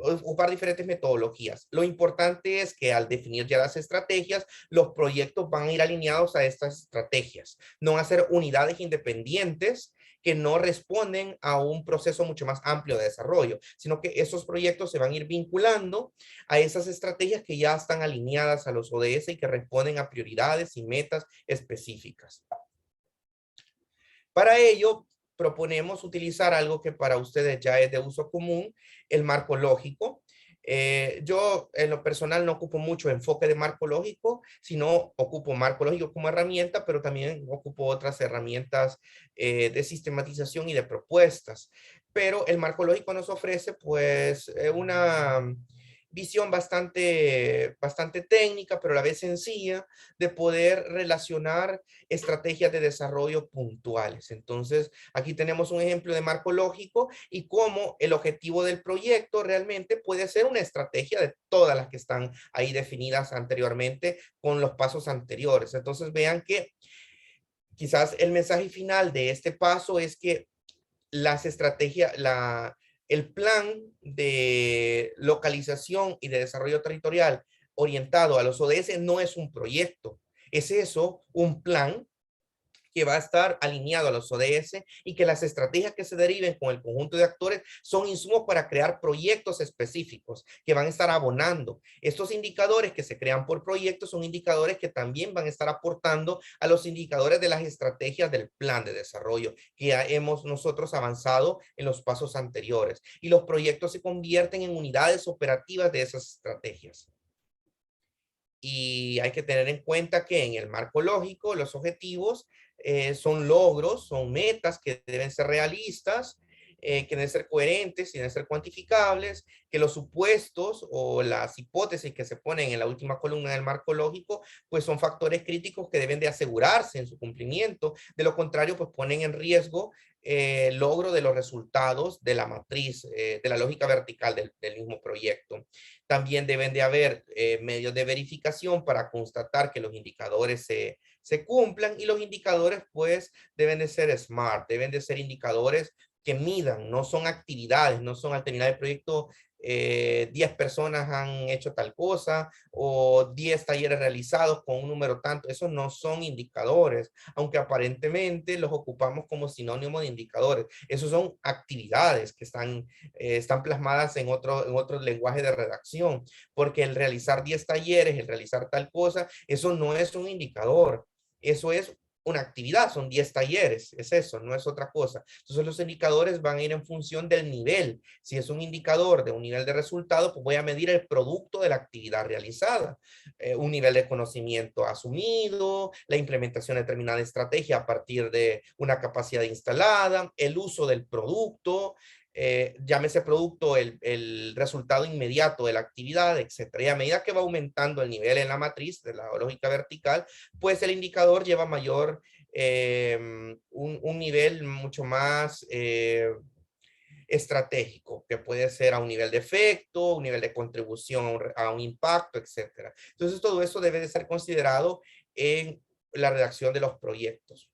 Speaker 1: ocupar diferentes metodologías. Lo importante es que al definir ya las estrategias, los proyectos van a ir alineados a estas estrategias. No van a ser unidades independientes que no responden a un proceso mucho más amplio de desarrollo, sino que esos proyectos se van a ir vinculando a esas estrategias que ya están alineadas a los ODS y que responden a prioridades y metas específicas. Para ello, proponemos utilizar algo que para ustedes ya es de uso común, el marco lógico. Yo en lo personal no ocupo mucho enfoque de marco lógico, sino ocupo marco lógico como herramienta, pero también ocupo otras herramientas de sistematización y de propuestas. Pero el marco lógico nos ofrece pues una visión bastante técnica, pero a la vez sencilla, de poder relacionar estrategias de desarrollo puntuales. Entonces, aquí tenemos un ejemplo de marco lógico y cómo el objetivo del proyecto realmente puede ser una estrategia de todas las que están ahí definidas anteriormente con los pasos anteriores. Entonces, vean que quizás el mensaje final de este paso es que las estrategias, el plan de localización y de desarrollo territorial orientado a los ODS no es un proyecto, es eso, un plan que va a estar alineado a los ODS y que las estrategias que se deriven con el conjunto de actores son insumos para crear proyectos específicos que van a estar abonando. Estos indicadores que se crean por proyectos son indicadores que también van a estar aportando a los indicadores de las estrategias del plan de desarrollo que ya hemos nosotros avanzado en los pasos anteriores. Y los proyectos se convierten en unidades operativas de esas estrategias. Y hay que tener en cuenta que en el marco lógico los objetivos son logros, son metas que deben ser realistas, que deben ser coherentes y deben ser cuantificables, que los supuestos o las hipótesis que se ponen en la última columna del marco lógico, pues son factores críticos que deben de asegurarse en su cumplimiento. De lo contrario, pues ponen en riesgo el logro de los resultados de la matriz, de la lógica vertical del mismo proyecto. También deben de haber medios de verificación para constatar que los indicadores se cumplan y los indicadores pues deben de ser SMART, deben de ser indicadores que midan, no son actividades, no son al terminar el proyecto 10 personas han hecho tal cosa o 10 talleres realizados con un número tanto. Esos no son indicadores, aunque aparentemente los ocupamos como sinónimo de indicadores. Esos son actividades que están plasmadas en otro lenguaje de redacción, porque el realizar 10 talleres, el realizar tal cosa, eso no es un indicador. Eso es una actividad, son 10 talleres, es eso, no es otra cosa. Entonces los indicadores van a ir en función del nivel. Si es un indicador de un nivel de resultado, pues voy a medir el producto de la actividad realizada, un nivel de conocimiento asumido, la implementación de determinada estrategia a partir de una capacidad instalada, el uso del producto, llámese producto el resultado inmediato de la actividad, etcétera. Y a medida que va aumentando el nivel en la matriz de la lógica vertical, pues el indicador lleva mayor, un nivel mucho más estratégico, que puede ser a un nivel de efecto, un nivel de contribución a un impacto, etcétera. Entonces todo eso debe de ser considerado en la redacción de los proyectos.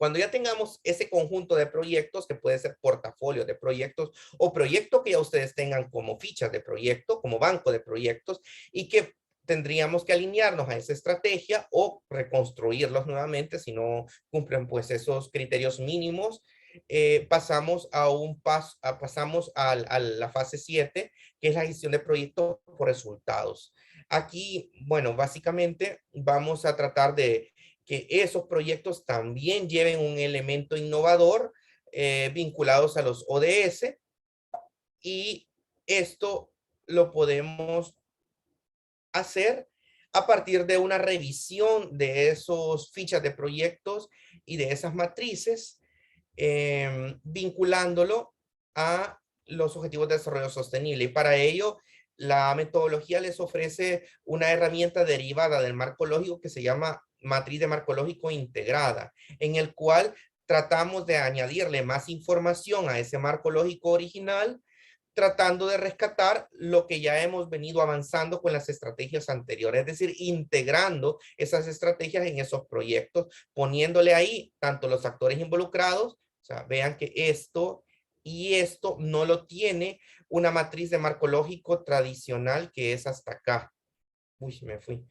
Speaker 1: Cuando ya tengamos ese conjunto de proyectos, que puede ser portafolio de proyectos o proyectos que ya ustedes tengan como fichas de proyecto, como banco de proyectos, y que tendríamos que alinearnos a esa estrategia o reconstruirlos nuevamente si no cumplen pues esos criterios mínimos. Pasamos a la fase 7, que es la gestión de proyectos por resultados. Aquí, bueno, básicamente vamos a tratar de que esos proyectos también lleven un elemento innovador vinculados a los ODS, y esto lo podemos hacer a partir de una revisión de esos fichas de proyectos y de esas matrices, vinculándolo a los objetivos de desarrollo sostenible. Y para ello, la metodología les ofrece una herramienta derivada del marco lógico que se llama matriz de marco lógico integrada, en el cual tratamos de añadirle más información a ese marco lógico original, tratando de rescatar lo que ya hemos venido avanzando con las estrategias anteriores, es decir, integrando esas estrategias en esos proyectos, poniéndole ahí tanto los actores involucrados, o sea, vean que esto y esto no lo tiene una matriz de marco lógico tradicional, que es hasta acá. Uy, me fui.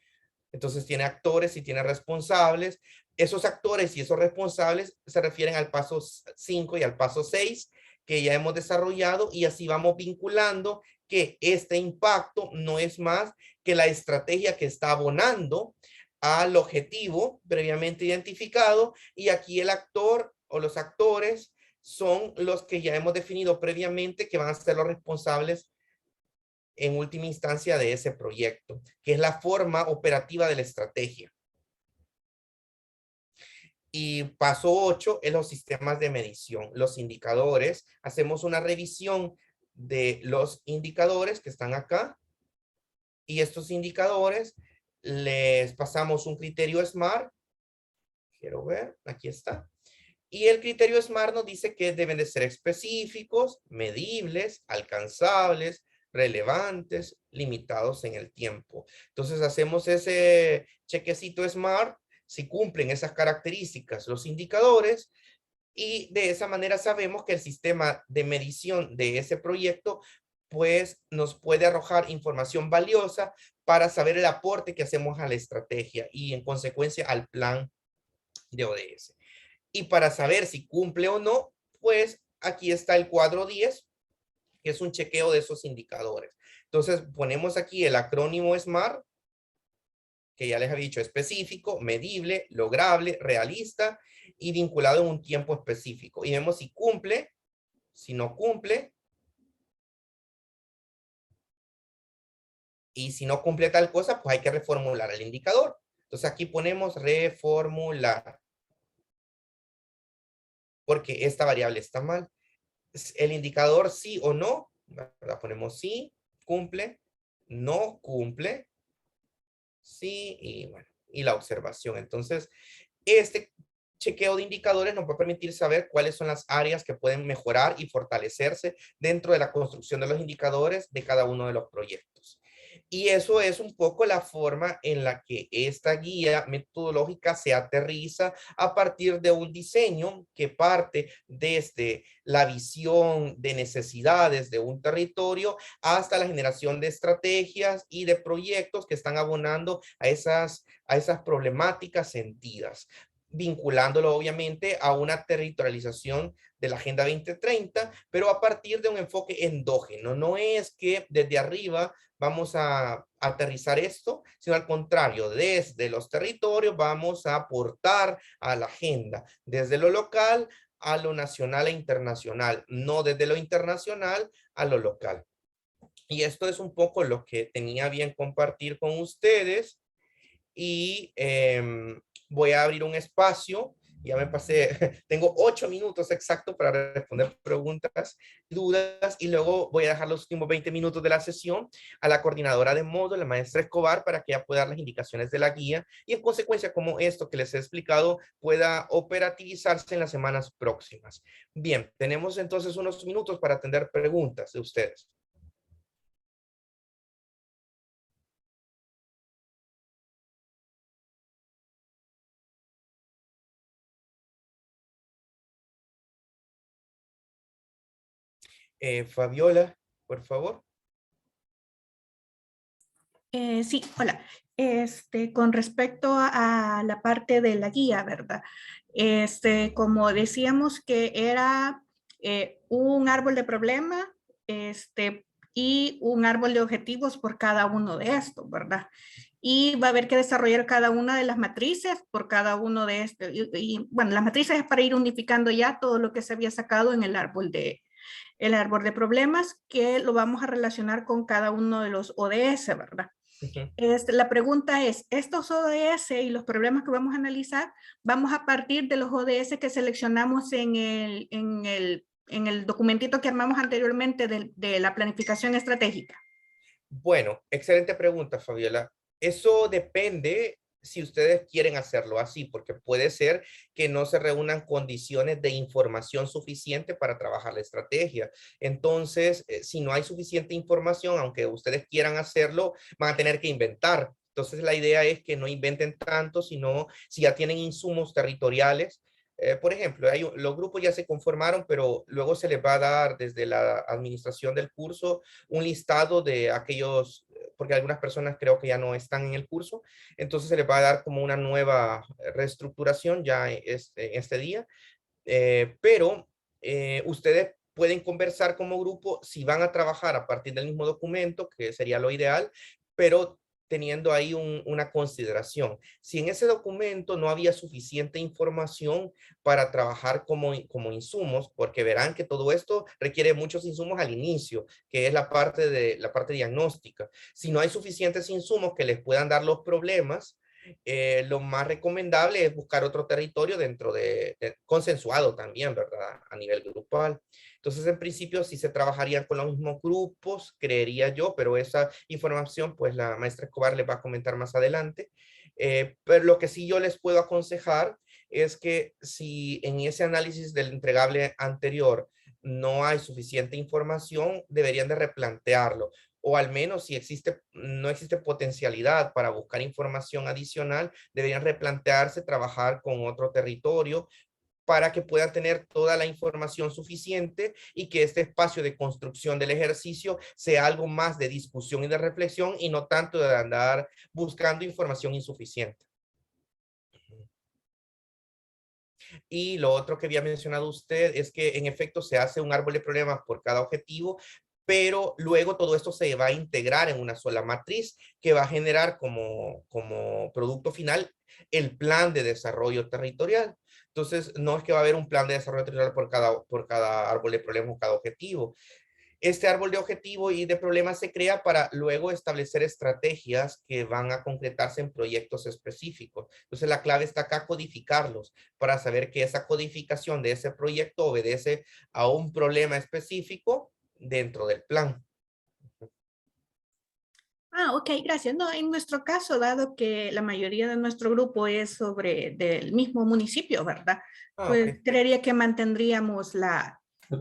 Speaker 1: Entonces tiene actores y tiene responsables. Esos actores y esos responsables se refieren al paso 5 y al paso 6 que ya hemos desarrollado, y así vamos vinculando que este impacto no es más que la estrategia que está abonando al objetivo previamente identificado, y aquí el actor o los actores son los que ya hemos definido previamente que van a ser los responsables en última instancia de ese proyecto, que es la forma operativa de la estrategia. Y paso 8 es los sistemas de medición, los indicadores. Hacemos una revisión de los indicadores que están acá, y estos indicadores les pasamos un criterio SMART. Quiero ver, aquí está. Y el criterio SMART nos dice que deben de ser específicos, medibles, alcanzables, relevantes, limitados en el tiempo. Entonces hacemos ese chequecito SMART, si cumplen esas características los indicadores, y de esa manera sabemos que el sistema de medición de ese proyecto pues nos puede arrojar información valiosa para saber el aporte que hacemos a la estrategia y en consecuencia al plan de ODS. Y para saber si cumple o no, pues aquí está el cuadro 10, que es un chequeo de esos indicadores. Entonces ponemos aquí el acrónimo SMART, que ya les había dicho: específico, medible, lograble, realista y vinculado en un tiempo específico. Y vemos si cumple, si no cumple, y si no cumple tal cosa, pues hay que reformular el indicador. Entonces aquí ponemos reformular, porque esta variable está mal. El indicador sí o no, ¿verdad? Ponemos sí, cumple, no cumple, sí, y bueno, y la observación. Entonces, este chequeo de indicadores nos va a permitir saber cuáles son las áreas que pueden mejorar y fortalecerse dentro de la construcción de los indicadores de cada uno de los proyectos. Y eso es un poco la forma en la que esta guía metodológica se aterriza a partir de un diseño que parte desde la visión de necesidades de un territorio hasta la generación de estrategias y de proyectos que están abonando a esas problemáticas sentidas, vinculándolo obviamente a una territorialización de la Agenda 2030, pero a partir de un enfoque endógeno. No es que desde arriba vamos a aterrizar esto, sino al contrario, desde los territorios vamos a aportar a la agenda, desde lo local a lo nacional e internacional, no desde lo internacional a lo local. Y esto es un poco lo que tenía bien compartir con ustedes, y voy a abrir un espacio. Ya me pasé, tengo 8 minutos exactos para responder preguntas, dudas, y luego voy a dejar los últimos 20 minutos de la sesión a la coordinadora de módulo, la maestra Escobar, para que ella pueda dar las indicaciones de la guía y en consecuencia como esto que les he explicado pueda operativizarse en las semanas próximas. Bien, tenemos entonces unos minutos para atender preguntas de ustedes. Fabiola, por favor.
Speaker 4: Sí, hola. Con respecto a la parte de la guía, ¿verdad? Como decíamos que era un árbol de problema, y un árbol de objetivos por cada uno de estos, ¿verdad? Y va a haber que desarrollar cada una de las matrices por cada uno de estos. Bueno, las matrices es para ir unificando ya todo lo que se había sacado en el árbol de problemas, que lo vamos a relacionar con cada uno de los ODS, ¿verdad?
Speaker 1: Ujú.
Speaker 4: La pregunta es, estos ODS y los problemas que vamos a analizar, vamos a partir de los ODS que seleccionamos en el documentito que armamos anteriormente de la planificación estratégica.
Speaker 1: Bueno, excelente pregunta, Fabiola. Eso depende si ustedes quieren hacerlo así, porque puede ser que no se reúnan condiciones de información suficiente para trabajar la estrategia. Entonces, si no hay suficiente información, aunque ustedes quieran hacerlo, van a tener que inventar. Entonces, la idea es que no inventen tanto, sino si ya tienen insumos territoriales. Por ejemplo, los grupos ya se conformaron, pero luego se les va a dar desde la administración del curso un listado de aquellos, porque algunas personas creo que ya no están en el curso, entonces se les va a dar como una nueva reestructuración ya este día, pero ustedes pueden conversar como grupo si van a trabajar a partir del mismo documento, que sería lo ideal, pero teniendo ahí una consideración. Si en ese documento no había suficiente información para trabajar como insumos, porque verán que todo esto requiere muchos insumos al inicio, que es la parte diagnóstica. Si no hay suficientes insumos que les puedan dar los problemas, lo más recomendable es buscar otro territorio dentro consensuado también, ¿verdad? A nivel grupal. Entonces, en principio, sí se trabajarían con los mismos grupos, creería yo, pero esa información, pues la maestra Escobar les va a comentar más adelante. Pero lo que sí yo les puedo aconsejar es que si en ese análisis del entregable anterior no hay suficiente información, deberían de replantearlo o al menos si no existe potencialidad para buscar información adicional, deberían replantearse trabajar con otro territorio para que puedan tener toda la información suficiente y que este espacio de construcción del ejercicio sea algo más de discusión y de reflexión y no tanto de andar buscando información insuficiente. Y lo otro que había mencionado usted es que en efecto se hace un árbol de problemas por cada objetivo, pero luego todo esto se va a integrar en una sola matriz que va a generar como producto final el plan de desarrollo territorial. Entonces, no es que va a haber un plan de desarrollo territorial por cada árbol de problemas o cada objetivo. Este árbol de objetivo y de problemas se crea para luego establecer estrategias que van a concretarse en proyectos específicos. Entonces, la clave está acá codificarlos para saber que esa codificación de ese proyecto obedece a un problema específico dentro del plan.
Speaker 4: Ah, ok, gracias. No, en nuestro caso, dado que la mayoría de nuestro grupo es del mismo municipio, ¿verdad?
Speaker 1: Ah,
Speaker 4: Pues
Speaker 1: ok.
Speaker 4: creería que mantendríamos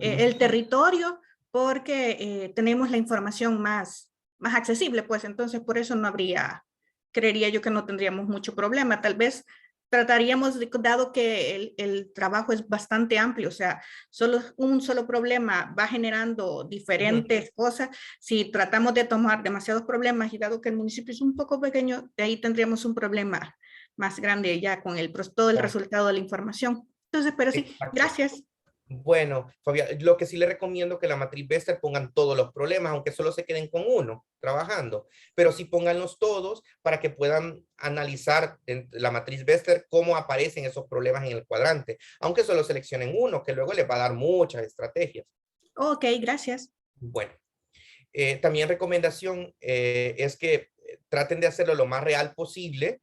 Speaker 4: el territorio porque tenemos la información más accesible, pues entonces por eso no habría, creería yo que no tendríamos mucho problema. Tal vez trataríamos, dado que el trabajo es bastante amplio, o sea, solo un solo problema va generando
Speaker 1: Ujú.
Speaker 4: diferentes cosas. Si tratamos de tomar demasiados problemas y dado que el municipio es un poco pequeño, de ahí tendríamos un problema más grande ya con todo el
Speaker 1: Claro.
Speaker 4: resultado de la información. Entonces, pero sí,
Speaker 1: Exacto.
Speaker 4: gracias.
Speaker 1: Bueno, Fabián, lo que sí le recomiendo es que la matriz Bester pongan todos los problemas, aunque solo se queden con uno trabajando, pero sí pónganlos todos para que puedan analizar en la matriz Bester cómo aparecen esos problemas en el cuadrante, aunque solo seleccionen uno, que luego les va a dar muchas estrategias.
Speaker 4: Ok, gracias.
Speaker 1: Bueno, también recomendación es que traten de hacerlo lo más real posible,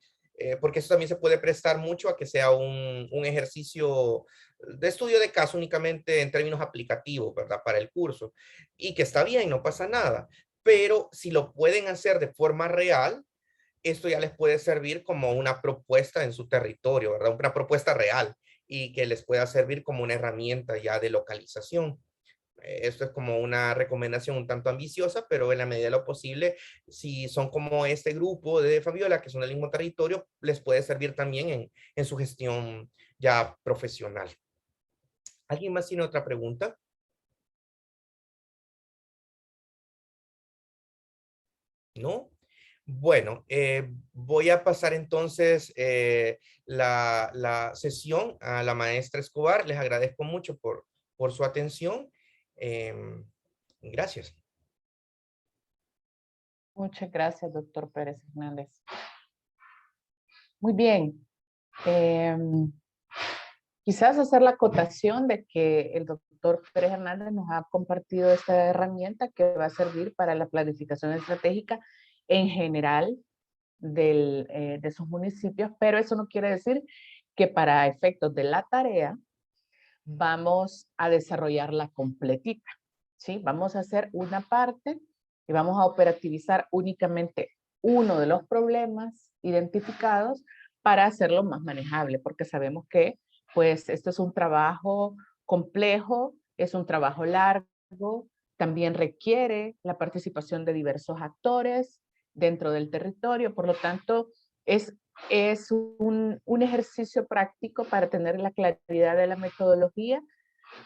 Speaker 1: porque eso también se puede prestar mucho a que sea un ejercicio de estudio de caso únicamente en términos aplicativos, ¿verdad? Para el curso. Y que está bien, no pasa nada. Pero si lo pueden hacer de forma real, esto ya les puede servir como una propuesta en su territorio, ¿verdad? Una propuesta real y que les pueda servir como una herramienta ya de localización. Esto es como una recomendación un tanto ambiciosa, pero en la medida de lo posible, si son como este grupo de Fabiola, que son del mismo territorio, les puede servir también en su gestión ya profesional. ¿Alguien más tiene otra pregunta? ¿No? Bueno, voy a pasar entonces la sesión a la maestra Escobar. Les agradezco mucho por su atención. Gracias.
Speaker 2: Muchas gracias, doctor Pérez Hernández. Muy bien. Quizás hacer la acotación de que el doctor Pérez Hernández nos ha compartido esta herramienta que va a servir para la planificación estratégica en general de sus municipios, pero eso no quiere decir que para efectos de la tarea vamos a desarrollarla completita, ¿sí? Vamos a hacer una parte y vamos a operativizar únicamente uno de los problemas identificados para hacerlo más manejable, porque sabemos que pues esto es un trabajo complejo, es un trabajo largo, también requiere la participación de diversos actores dentro del territorio, por lo tanto es un ejercicio práctico para tener la claridad de la metodología,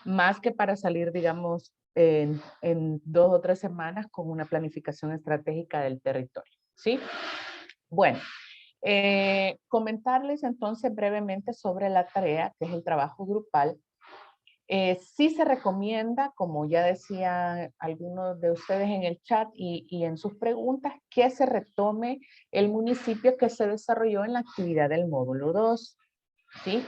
Speaker 2: más que para salir, digamos, en 2 o 3 semanas con una planificación estratégica del territorio, ¿sí? Bueno, comentarles entonces brevemente sobre la tarea, que es el trabajo grupal. Sí se recomienda, como ya decía algunos de ustedes en el chat y en sus preguntas, que se retome el municipio que se desarrolló en la actividad del módulo 2, ¿sí?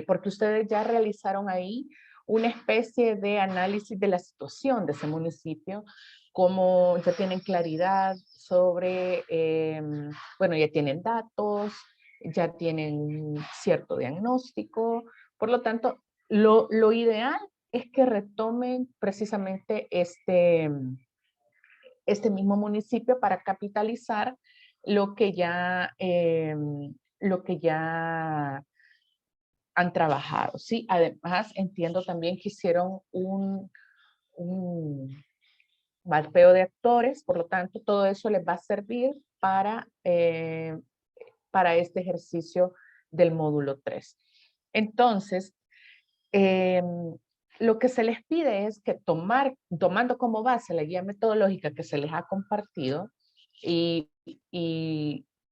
Speaker 2: Porque ustedes ya realizaron ahí una especie de análisis de la situación de ese municipio, como ya tienen claridad sobre, bueno, ya tienen datos, ya tienen cierto diagnóstico, por lo tanto, lo ideal es que retomen precisamente este mismo municipio para capitalizar lo que ya han trabajado, ¿sí? Además, entiendo también que hicieron un mapeo de actores, por lo tanto, todo eso les va a servir para este ejercicio del módulo 3. Entonces, lo que se les pide es que tomando como base la guía metodológica que se les ha compartido y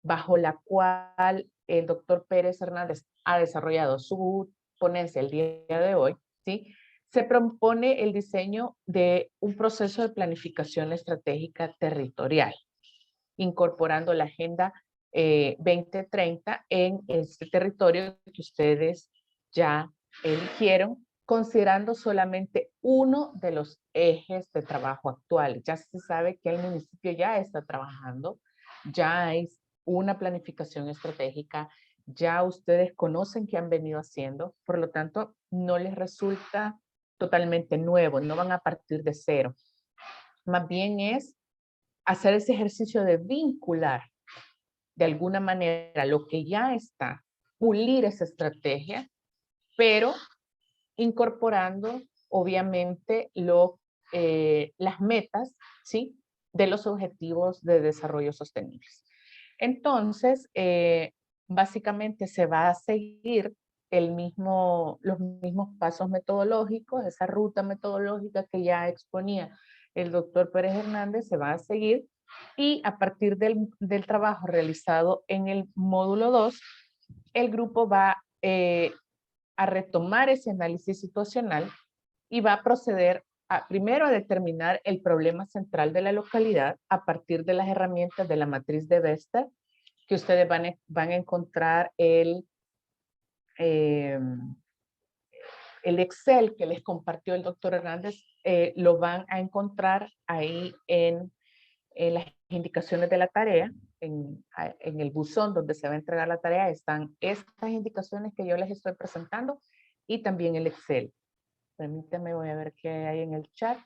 Speaker 2: bajo la cual el doctor Pérez Hernández ha desarrollado su ponencia el día de hoy, ¿sí? Se propone el diseño de un proceso de planificación estratégica territorial, incorporando la Agenda 2030 en este territorio que ustedes ya eligieron, considerando solamente uno de los ejes de trabajo actuales. Ya se sabe que el municipio ya está trabajando, ya hay una planificación estratégica, ya ustedes conocen qué han venido haciendo, por lo tanto, no les resulta totalmente nuevo, no van a partir de cero. Más bien es hacer ese ejercicio de vincular de alguna manera lo que ya está, pulir esa estrategia, pero incorporando obviamente las metas, ¿sí? De los objetivos de desarrollo sostenibles. Entonces, básicamente se va a seguir los mismos pasos metodológicos, esa ruta metodológica que ya exponía el doctor Pérez Hernández se va a seguir, y a partir del trabajo realizado en el módulo 2, el grupo va a retomar ese análisis situacional y va a proceder primero a determinar el problema central de la localidad a partir de las herramientas de la matriz de Vesta, que ustedes van a encontrar el Excel que les compartió el doctor Hernández, lo van a encontrar ahí en las indicaciones de la tarea, en el buzón donde se va a entregar la tarea, están estas indicaciones que yo les estoy presentando y también el Excel. Permítame, voy a ver qué hay en el chat.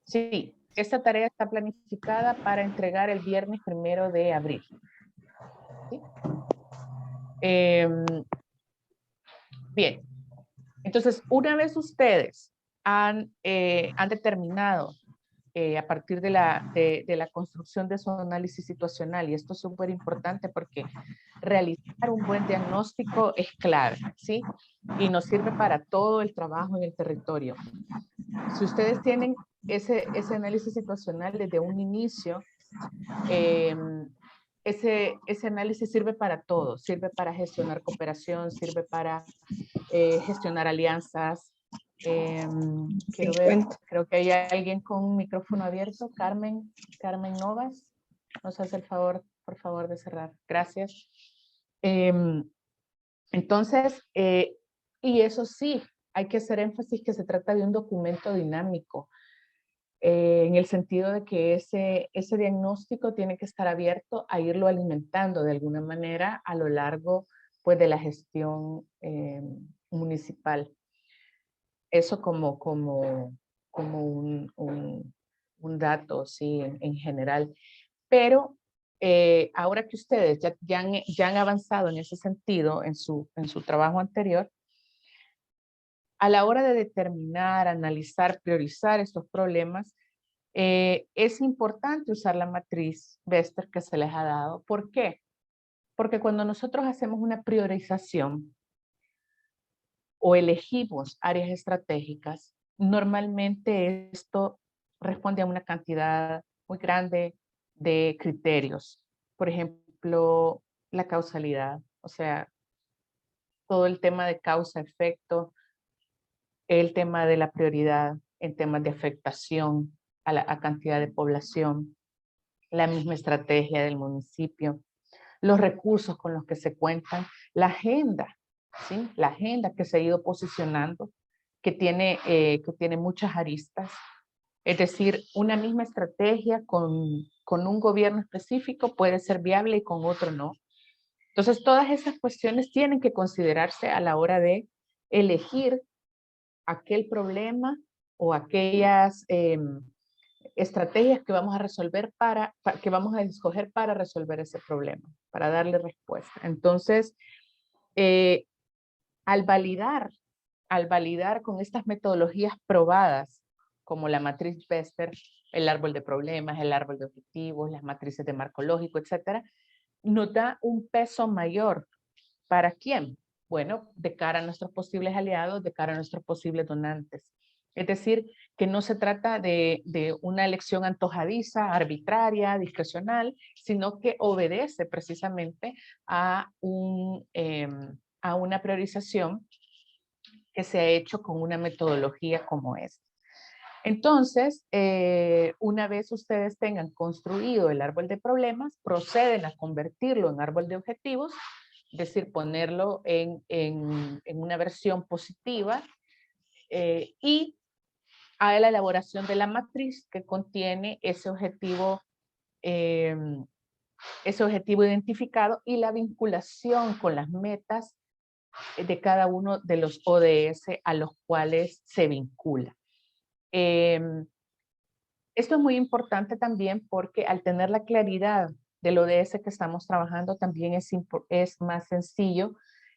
Speaker 2: Sí, esta tarea está planificada para entregar el viernes 1 de abril. ¿Sí? Bien, entonces una vez ustedes han determinado a partir de la construcción de su análisis situacional, y esto es súper importante porque realizar un buen diagnóstico es clave, ¿sí? y nos sirve para todo el trabajo en el territorio. Si ustedes tienen ese análisis situacional desde un inicio, ese análisis sirve para todo, sirve para gestionar cooperación, sirve para gestionar alianzas. Quiero ver, creo que hay alguien con un micrófono abierto. Carmen Novas, nos hace el favor, por favor, de cerrar. Gracias. Entonces, y eso sí, hay que hacer énfasis que se trata de un documento dinámico, en el sentido de que ese diagnóstico tiene que estar abierto a irlo alimentando de alguna manera a lo largo, pues, de la gestión municipal. Eso como un dato, sí, en general. Pero ahora que ustedes ya han avanzado en ese sentido en su trabajo anterior, a la hora de determinar, analizar, priorizar estos problemas, es importante usar la matriz Bester que se les ha dado. ¿Por qué? Porque cuando nosotros hacemos una priorización o elegimos áreas estratégicas, normalmente esto responde a una cantidad muy grande de criterios. Por ejemplo, la causalidad, o sea, todo el tema de causa-efecto, el tema de la prioridad en temas de afectación a cantidad de población, la misma estrategia del municipio, los recursos con los que se cuentan, la agenda, ¿sí? La agenda que se ha ido posicionando, que tiene muchas aristas. Es decir, una misma estrategia con un gobierno específico puede ser viable y con otro no. Entonces, todas esas cuestiones tienen que considerarse a la hora de elegir aquel problema o aquellas estrategias que vamos a resolver que vamos a escoger para resolver ese problema, para darle respuesta. Entonces, al validar con estas metodologías probadas, como la matriz Bester, el árbol de problemas, el árbol de objetivos, las matrices de marco lógico, etcétera, nos da un peso mayor. ¿Para quién? Bueno, de cara a nuestros posibles aliados, de cara a nuestros posibles donantes. Es decir, que no se trata de una elección antojadiza, arbitraria, discrecional, sino que obedece precisamente a una priorización que se ha hecho con una metodología como esta. Entonces, una vez ustedes tengan construido el árbol de problemas, proceden a convertirlo en árbol de objetivos, es decir, ponerlo en una versión positiva y a la elaboración de la matriz que contiene ese objetivo identificado y la vinculación con las metas de cada uno de los ODS a los cuales se vincula. Esto es muy importante también porque al tener la claridad del ODS que estamos trabajando, también es más sencillo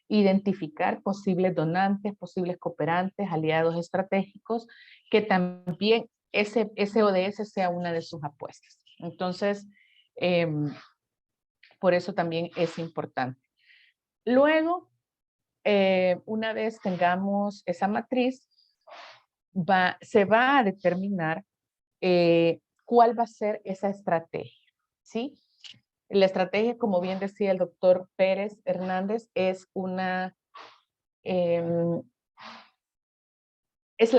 Speaker 2: identificar posibles donantes, posibles cooperantes, aliados estratégicos, que también ese ODS sea una de sus apuestas. Entonces, por eso también es importante. Luego, una vez tengamos esa matriz, se va a determinar cuál va a ser esa estrategia, ¿sí? La estrategia, como bien decía el doctor Pérez Hernández, es la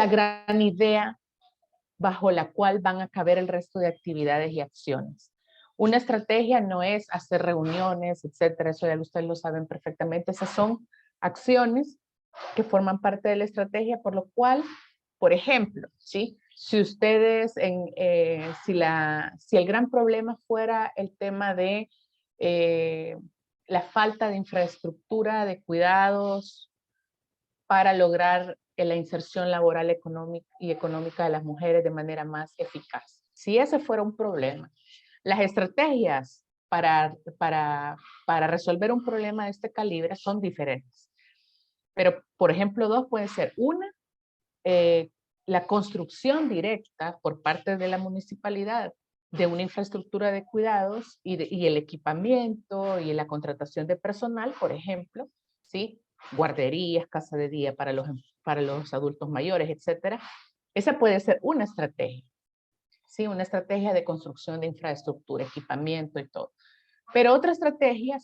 Speaker 2: gran idea bajo la cual van a caber el resto de actividades y acciones. Una estrategia no es hacer reuniones, etcétera, eso ya ustedes lo saben perfectamente. Esas son acciones que forman parte de la estrategia, por lo cual, por ejemplo, ¿sí? Si ustedes, si el gran problema fuera el tema de la falta de infraestructura, de cuidados para lograr la inserción laboral y económica de las mujeres de manera más eficaz. Si ese fuera un problema, las estrategias para resolver un problema de este calibre son diferentes. Pero, por ejemplo, dos pueden ser. Una, la construcción directa por parte de la municipalidad de una infraestructura de cuidados y el equipamiento y la contratación de personal, por ejemplo, ¿sí? guarderías, casa de día para los adultos mayores, etcétera. Esa puede ser una estrategia, ¿sí? Una estrategia de construcción de infraestructura, equipamiento y todo. Pero otra estrategia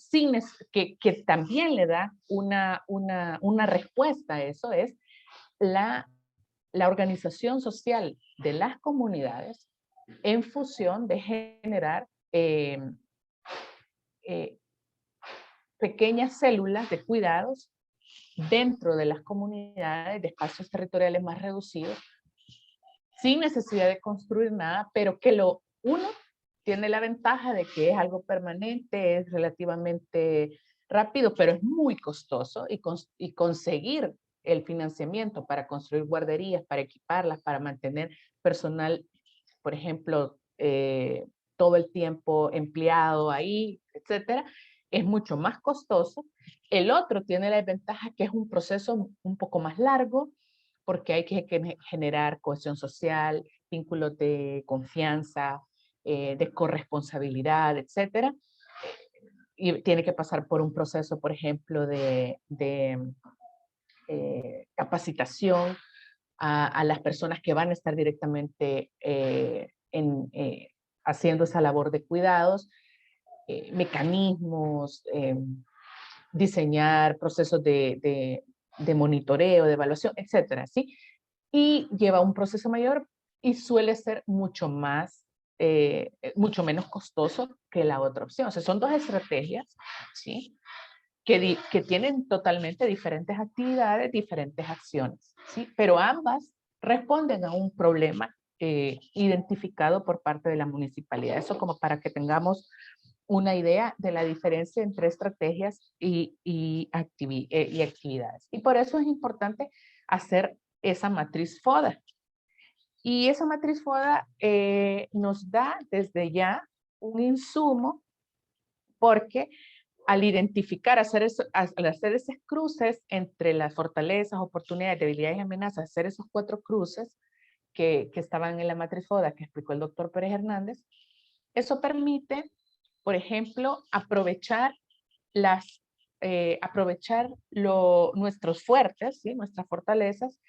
Speaker 2: que también le da una respuesta a eso es la organización social de las comunidades en función de generar pequeñas células de cuidados dentro de las comunidades de espacios territoriales más reducidos, sin necesidad de construir nada, pero que uno tiene la ventaja de que es algo permanente, es relativamente rápido, pero es muy costoso y conseguir el financiamiento para construir guarderías, para equiparlas, para mantener personal, por ejemplo, todo el tiempo empleado ahí, etcétera, es mucho más costoso. El otro tiene la ventaja que es un proceso un poco más largo, porque hay que generar cohesión social, vínculos de confianza, de corresponsabilidad, etcétera. Y tiene que pasar por un proceso, por ejemplo, de capacitación a las personas que van a estar directamente haciendo esa labor de cuidados, mecanismos, diseñar procesos de monitoreo, de evaluación, etcétera, ¿sí? Y lleva un proceso mayor y suele ser mucho menos costoso que la otra opción. O sea, son dos estrategias, ¿sí? Que tienen totalmente diferentes actividades, diferentes acciones, ¿sí? Pero ambas responden a un problema identificado por parte de la municipalidad. Eso como para que tengamos una idea de la diferencia entre estrategias y actividades. Y por eso es importante hacer esa matriz FODA. Y esa matriz FODA nos da desde ya un insumo, porque al identificar, al hacer esos cruces entre las fortalezas, oportunidades, debilidades y amenazas, hacer esos 4 cruces que estaban en la matriz FODA que explicó el doctor Pérez Hernández, eso permite, por ejemplo, aprovechar nuestros fuertes, ¿sí? Nuestras fortalezas,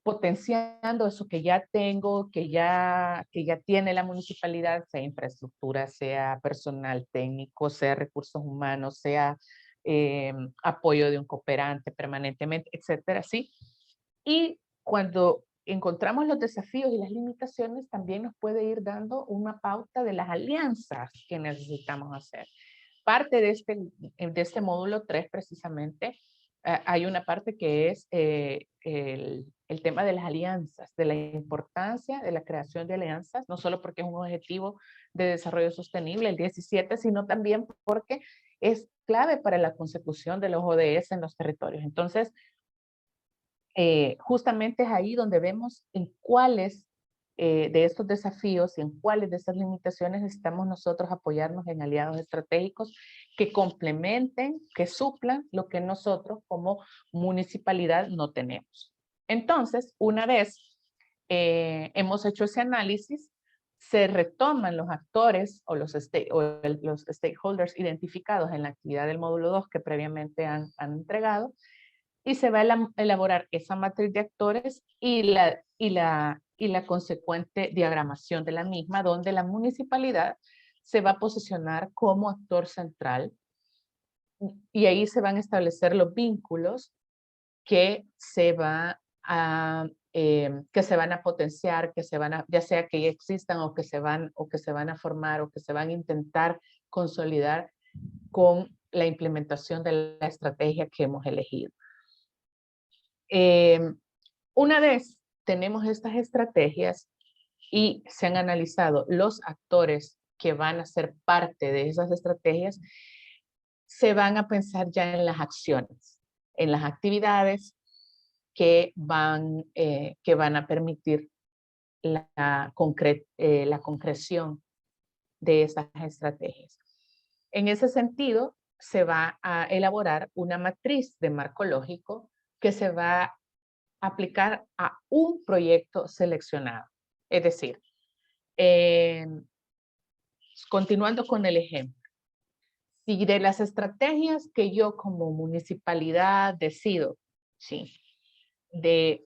Speaker 2: potenciando eso que ya tengo, que ya tiene la municipalidad, sea infraestructura, sea personal técnico, sea recursos humanos, sea apoyo de un cooperante permanentemente, etcétera, ¿sí? Y cuando encontramos los desafíos y las limitaciones, también nos puede ir dando una pauta de las alianzas que necesitamos hacer. Parte de este módulo 3, precisamente, hay una parte que es el tema de las alianzas, de la importancia de la creación de alianzas, no solo porque es un objetivo de desarrollo sostenible, el 17, sino también porque es clave para la consecución de los ODS en los territorios. Entonces, justamente es ahí donde vemos en cuáles de estos desafíos y en cuáles de estas limitaciones necesitamos nosotros apoyarnos en aliados estratégicos que complementen, que suplan lo que nosotros como municipalidad no tenemos. Entonces, una vez hemos hecho ese análisis, se retoman los actores o los stakeholders identificados en la actividad del módulo 2 que previamente han entregado, y se va a elaborar esa matriz de actores y la consecuente diagramación de la misma, donde la municipalidad se va a posicionar como actor central y ahí se van a establecer los vínculos que se van a potenciar, ya sea que ya existan o que se van a formar o que se van a intentar consolidar con la implementación de la estrategia que hemos elegido. Una vez tenemos estas estrategias y se han analizado los actores que van a ser parte de esas estrategias, se van a pensar ya en las acciones, en las actividades que van a permitir la concreción de esas estrategias. En ese sentido, se va a elaborar una matriz de marco lógico que se va a aplicar a un proyecto seleccionado. Es decir, continuando con el ejemplo, Y de las estrategias que yo como municipalidad decido, sí,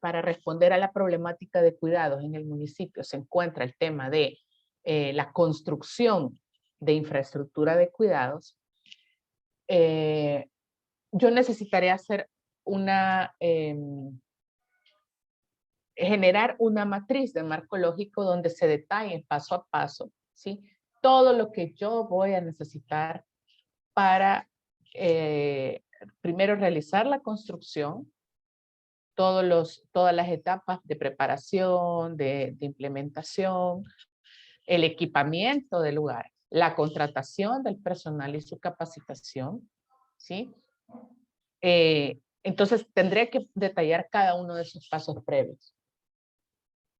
Speaker 2: para responder a la problemática de cuidados en el municipio, se encuentra el tema de la construcción de infraestructura de cuidados, yo necesitaría hacer generar una matriz de marco lógico donde se detalle paso a paso, ¿sí? Todo lo que yo voy a necesitar para primero realizar la construcción, todas las etapas de preparación, de implementación, el equipamiento del lugar, la contratación del personal y su capacitación, ¿sí? Entonces tendré que detallar cada uno de esos pasos previos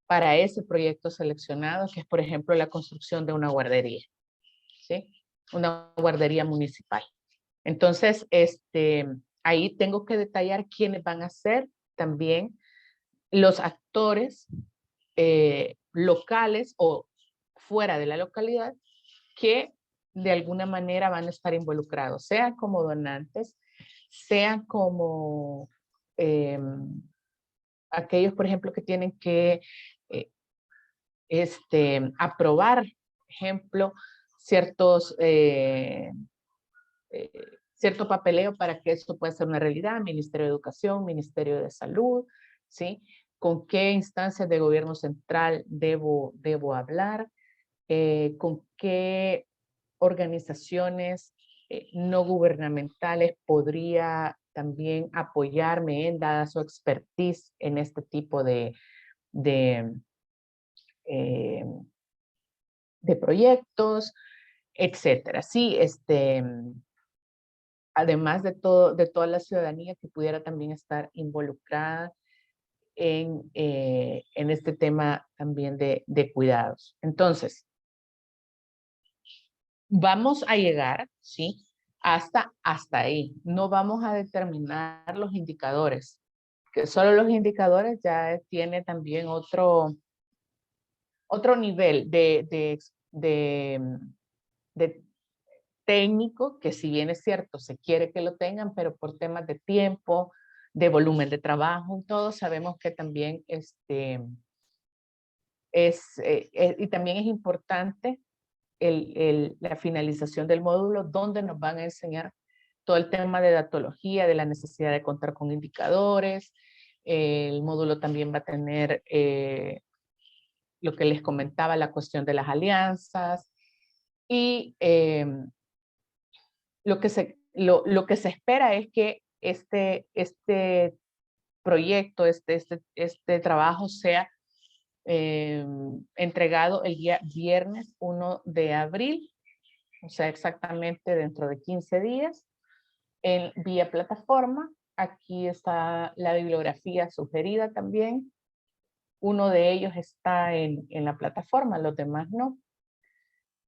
Speaker 2: para ese proyecto seleccionado, que es, por ejemplo, la construcción de una guardería, ¿sí? Una guardería municipal. Entonces, ahí tengo que detallar quiénes van a ser también los actores locales o fuera de la localidad que de alguna manera van a estar involucrados, sean como donantes, sean como aquellos, por ejemplo, que tienen que aprobar, por ejemplo, cierto papeleo para que esto pueda ser una realidad, Ministerio de Educación, Ministerio de Salud, ¿sí? ¿Con qué instancias de gobierno central debo hablar? ¿Con qué organizaciones no gubernamentales podría también apoyarme en dada su expertise en este tipo de proyectos, etcétera? Sí, además de toda la ciudadanía que pudiera también estar involucrada en este tema también de cuidados. Entonces, vamos a llegar, ¿sí? Hasta ahí. No vamos a determinar los indicadores, que solo los indicadores ya tiene también otro nivel de técnico, que si bien es cierto, se quiere que lo tengan, pero por temas de tiempo, de volumen de trabajo, todos sabemos que también y también es importante la finalización del módulo, donde nos van a enseñar todo el tema de datología, de la necesidad de contar con indicadores. El módulo también va a tener lo que les comentaba, la cuestión de las alianzas, y lo que se espera es que este proyecto, este trabajo sea entregado el día viernes 1 de abril, o sea, exactamente dentro de 15 días, vía plataforma. Aquí está la bibliografía sugerida también. Uno de ellos está en la plataforma, los demás no.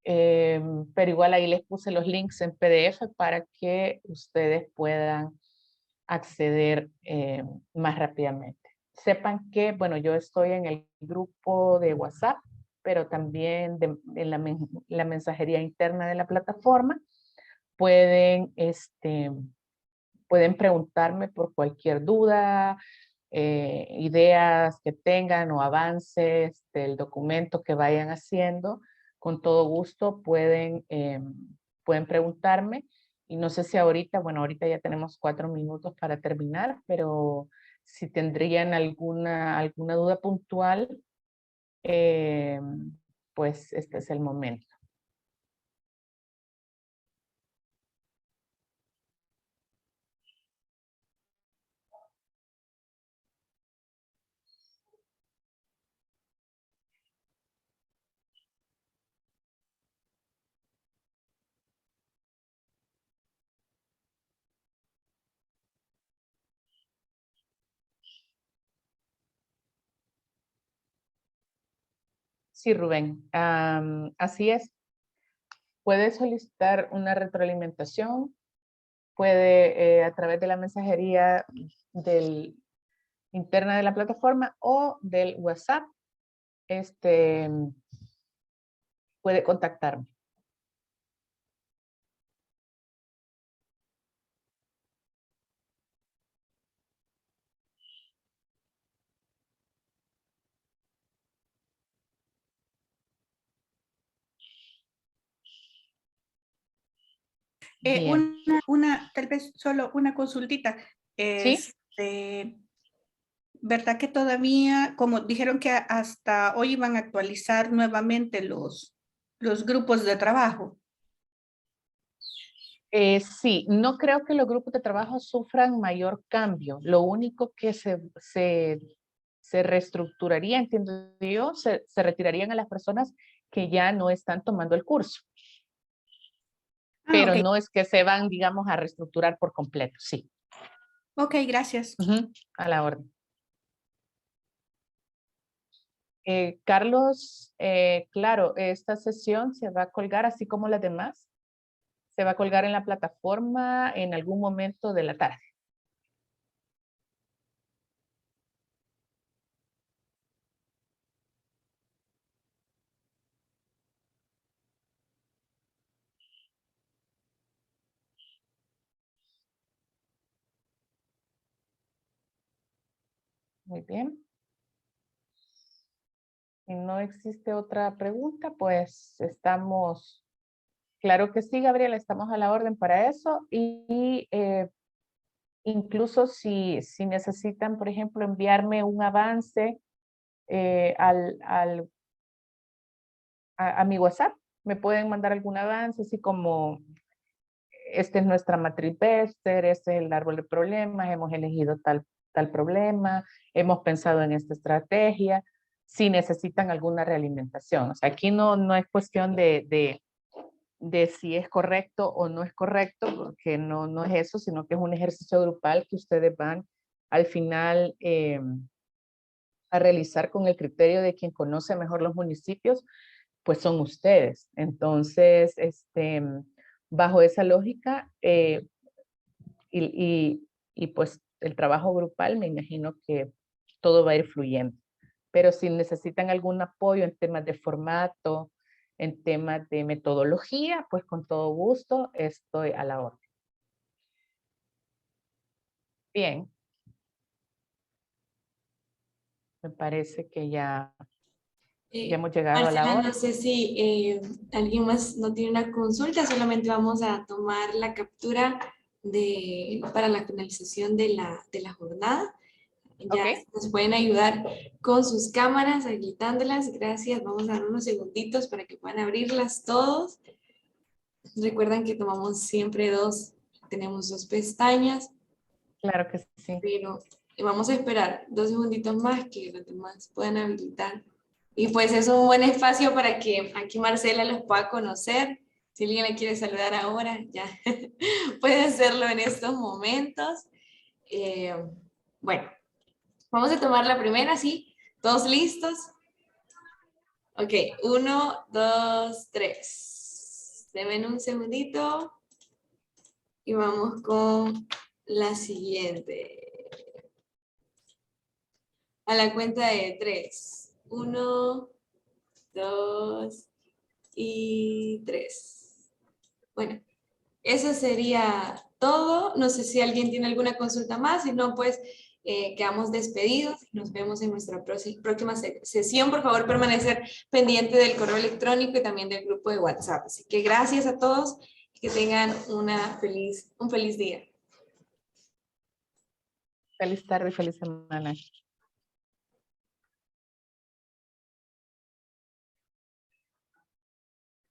Speaker 2: Pero igual ahí les puse los links en PDF para que ustedes puedan acceder más rápidamente. Sepan que, bueno, yo estoy en el grupo de WhatsApp, pero también en la mensajería interna de la plataforma. Pueden preguntarme por cualquier duda, ideas que tengan o avances del documento que vayan haciendo. Con todo gusto pueden preguntarme. Y no sé si ahorita ya tenemos 4 minutos para terminar, pero si tendrían alguna duda puntual, pues este es el momento. Sí, Rubén, así es. Puede solicitar una retroalimentación, puede a través de la mensajería interna de la plataforma o del WhatsApp, puede contactarme. Bien.
Speaker 4: Tal vez solo una consultita.
Speaker 2: ¿Sí?
Speaker 4: ¿Verdad que todavía, como dijeron que hasta hoy iban a actualizar nuevamente los grupos de trabajo?
Speaker 2: Sí, no creo que los grupos de trabajo sufran mayor cambio. Lo único que se reestructuraría, entiendo yo, se retirarían a las personas que ya no están tomando el curso. Pero
Speaker 4: Ok,
Speaker 2: no es que se van, digamos, a reestructurar por completo, sí.
Speaker 4: ok, gracias.
Speaker 2: A la orden. Carlos, claro, esta sesión se va a colgar así como las demás. Se va a colgar en la plataforma en algún momento de la tarde. Muy bien. Si no existe otra pregunta, pues estamos, claro que sí, Gabriela, estamos a la orden para eso y incluso si necesitan, por ejemplo, enviarme un avance a mi WhatsApp, me pueden mandar algún avance, así como, esta es nuestra matriz Bester, este es el árbol de problemas, hemos elegido tal problema, hemos pensado en esta estrategia, si necesitan alguna realimentación. O sea, aquí no es cuestión de si es correcto o no es correcto, porque no es eso, sino que es un ejercicio grupal que ustedes van al final a realizar con el criterio de quien conoce mejor los municipios, pues son ustedes. Entonces, bajo esa lógica, y pues el trabajo grupal, me imagino que todo va a ir fluyendo. Pero si necesitan algún apoyo en temas de formato, en temas de metodología, pues con todo gusto estoy a la orden. Bien. Me parece que ya hemos llegado a la
Speaker 5: Marcela,
Speaker 2: hora.
Speaker 5: no sé si alguien más no tiene una consulta, solamente vamos a tomar la captura para la finalización de la jornada. Ya
Speaker 2: Ok.
Speaker 5: nos pueden ayudar con sus cámaras, habilitándolas. Gracias. Vamos a dar unos segunditos para que puedan abrirlas todos. Recuerdan que tomamos siempre tenemos dos pestañas,
Speaker 2: Claro que sí.
Speaker 5: pero vamos a esperar 2 segunditos más que los demás puedan habilitar. Y pues es un buen espacio para que aquí Marcela los pueda conocer. Si alguien la quiere saludar ahora, ya puede hacerlo en estos momentos. Bueno, vamos a tomar la primera, ¿sí? ¿Todos listos? Ok, 1, 2, 3. Denme un segundito y vamos con la siguiente. A la cuenta de 3. 1, 2 y 3. Bueno, eso sería todo. No sé si alguien tiene alguna consulta más. Si no, pues quedamos despedidos. Nos vemos en nuestra próxima sesión. Por favor, permanecer pendiente del correo electrónico y también del grupo de WhatsApp. Así que gracias a todos y que tengan un feliz día.
Speaker 2: Feliz tarde y feliz semana.